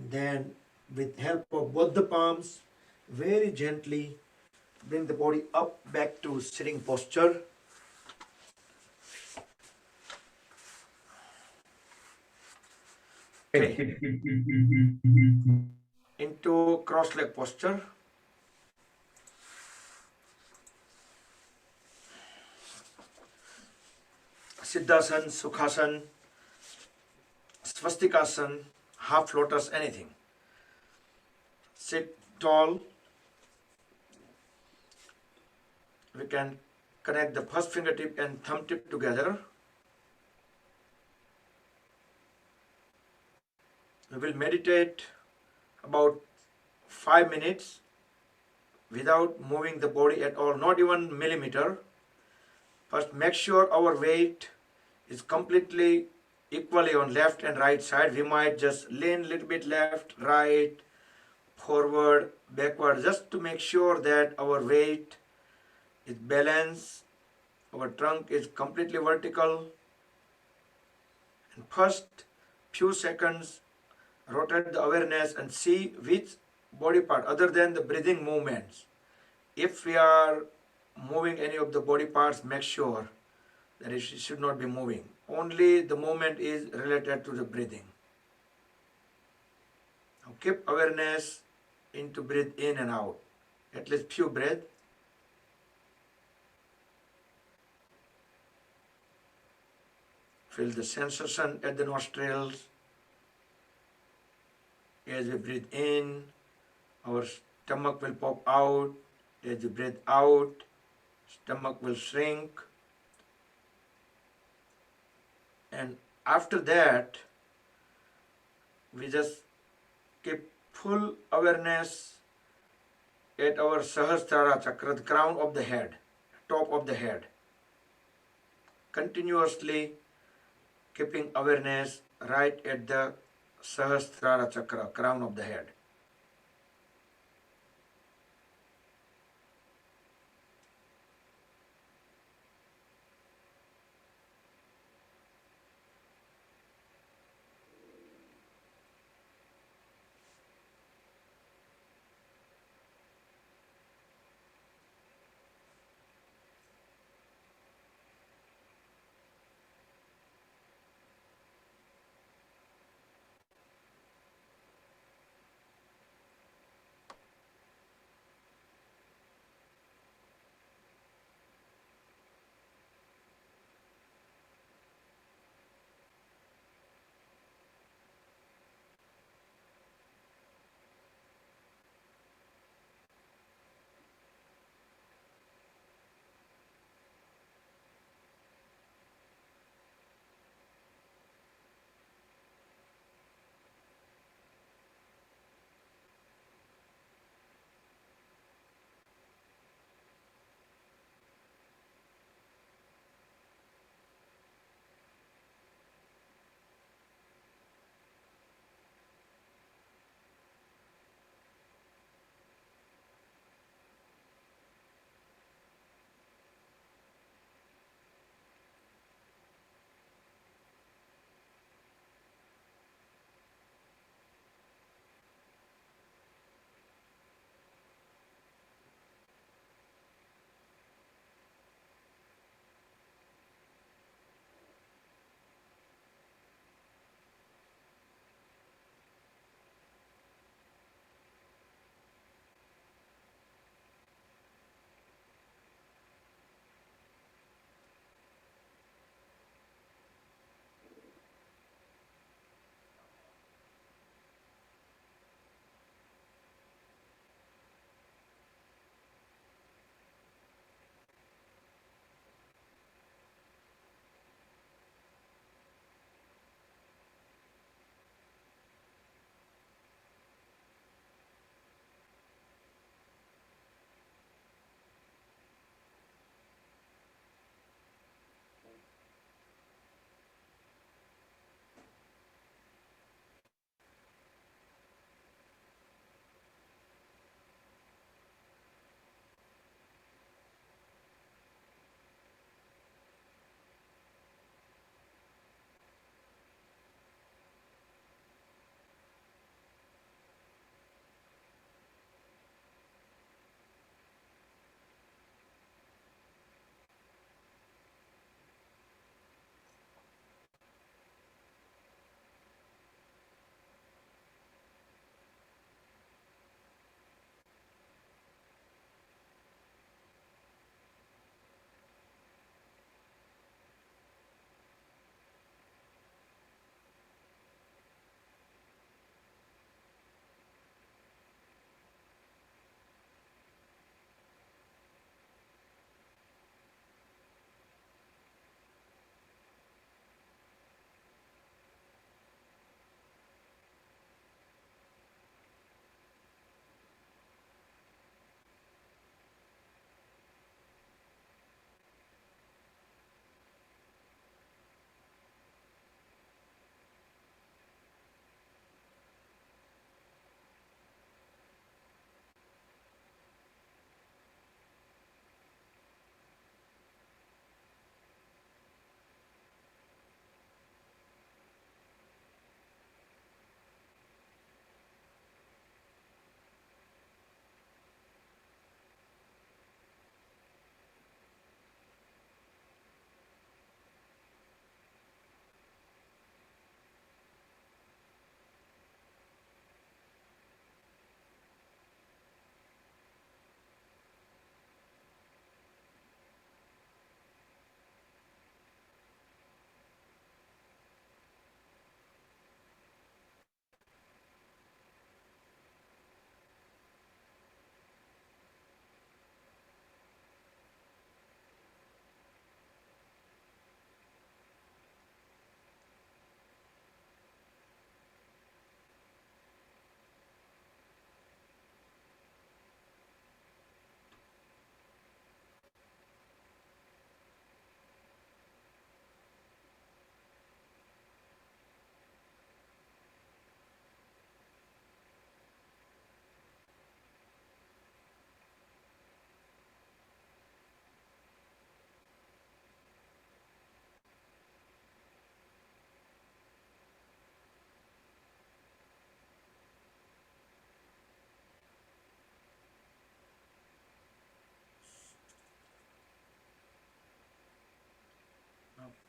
Then with help of both the palms, very gently bring the body up back to sitting posture. Okay. Into cross leg posture. Siddhasan, Sukhasan, Swastikasan, half lotus, anything. Sit tall. We can connect the first fingertip and thumb tip together. We will meditate about 5 minutes without moving the body at all, not even millimeter. First, make sure our weight is completely equally on left and right side. We might just lean a little bit left, right, forward, backward, just to make sure that our weight is balanced, our trunk is completely vertical, In first few seconds, rotate the awareness and see which body part other than the breathing movements. If we are moving any of the body parts, make sure that it should not be moving. Only the movement is related to the breathing. Now keep awareness into breathe in and out. At least few breaths. Feel the sensation at the nostrils. As we breathe in, our stomach will pop out. As we breathe out, stomach will shrink. And after that, we just keep full awareness at our Sahasrara Chakra, the crown of the head, top of the head. Continuously keeping awareness right at the Sahasrara Chakra, crown of the head.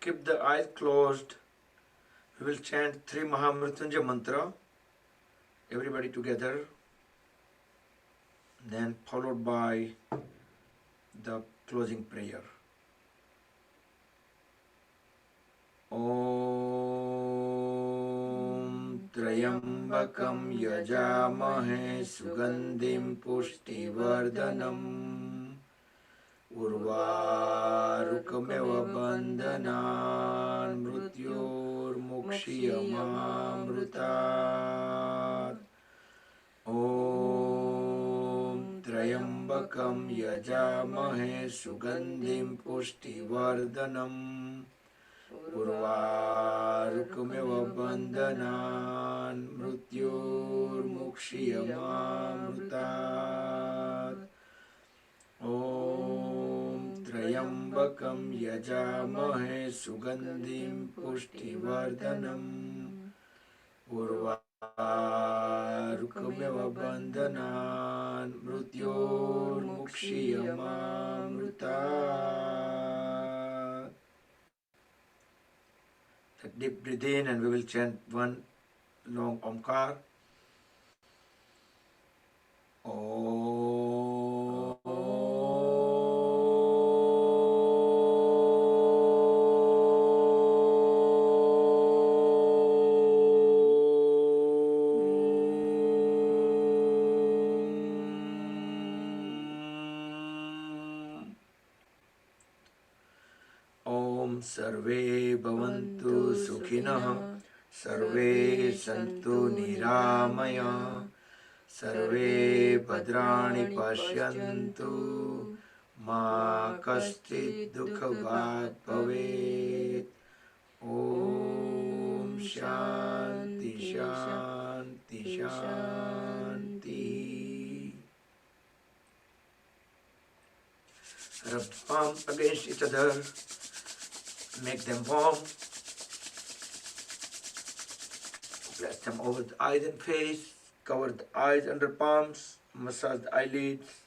keep the eyes closed. We will chant 3 Mahamrityunjaya mantra, everybody together, then followed by the closing prayer. Om Trayambakam Yajamahe Sugandhim Pushtivardhanam Urvarukmeva Bandhanan Mrityor Mukshiyamamrutat. Om Trayambakam Yajamahe Sugandhim Pushtivardhanam Urvarukmeva Bandhanan Mrityor Mukshiyamamrutat. Om Trayambakam Yajamahe Sugandhim Pushtivardhanam Urvarukmeva Bandhanan Mrityor Mukshiyamamrutat. Take deep breathe in and we will chant one long Omkar. Om Sarve Bhavantu Sukhinah Sarve Santu Niramaya Sarve Bhadrani Pashyantu Ma Kaschid Dukhabhat Bhavet. Om Shanti Shanti Shanti. Rub palms against each other, make them warm. Place them over the eyes and face, cover the eyes under palms, massage the eyelids.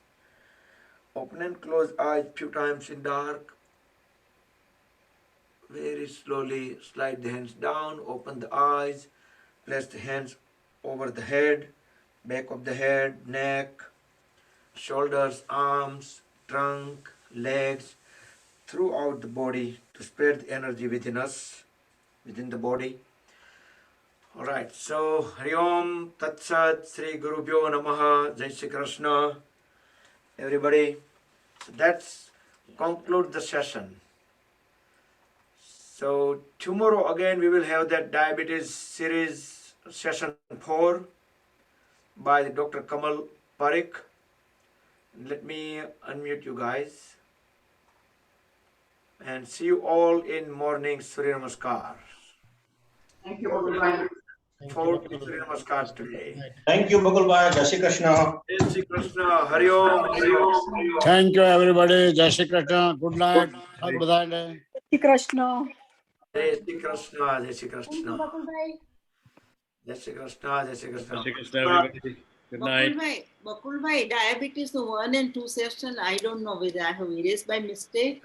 Open and close eyes few times in dark. Very slowly slide the hands down, open the eyes, place the hands over the head, back of the head, neck, shoulders, arms, trunk, legs, throughout the body to spread the energy within us, within the body. Alright, so Hari Om, Tat Sat, Sri Guru Bhyo Namaha, Jai Shri Krishna, everybody. So that's conclude the session. So tomorrow again we will have that diabetes series session 4 by Dr. Kamal Parikh. Let me unmute you guys. And see you all in morning Surya Namaskar. Thank you, Bakul Bhai. For Surya Namaskar today. Thank you, Bakul Bhai. Jai Shri Krishna. Jai Shri Krishna. Hari Om. Hari Om. Thank you, everybody. Jai Shri Krishna. Good night. Happy Badai Day. Shri Krishna. Jai Shri Krishna. Jai Shri Krishna. Jai Shri Krishna. Jai Shri Krishna. Jai Shri Krishna, everybody. Good night. Bakul Bhai, diabetes 1 and 2 session, I don't know whether I have erased by mistake.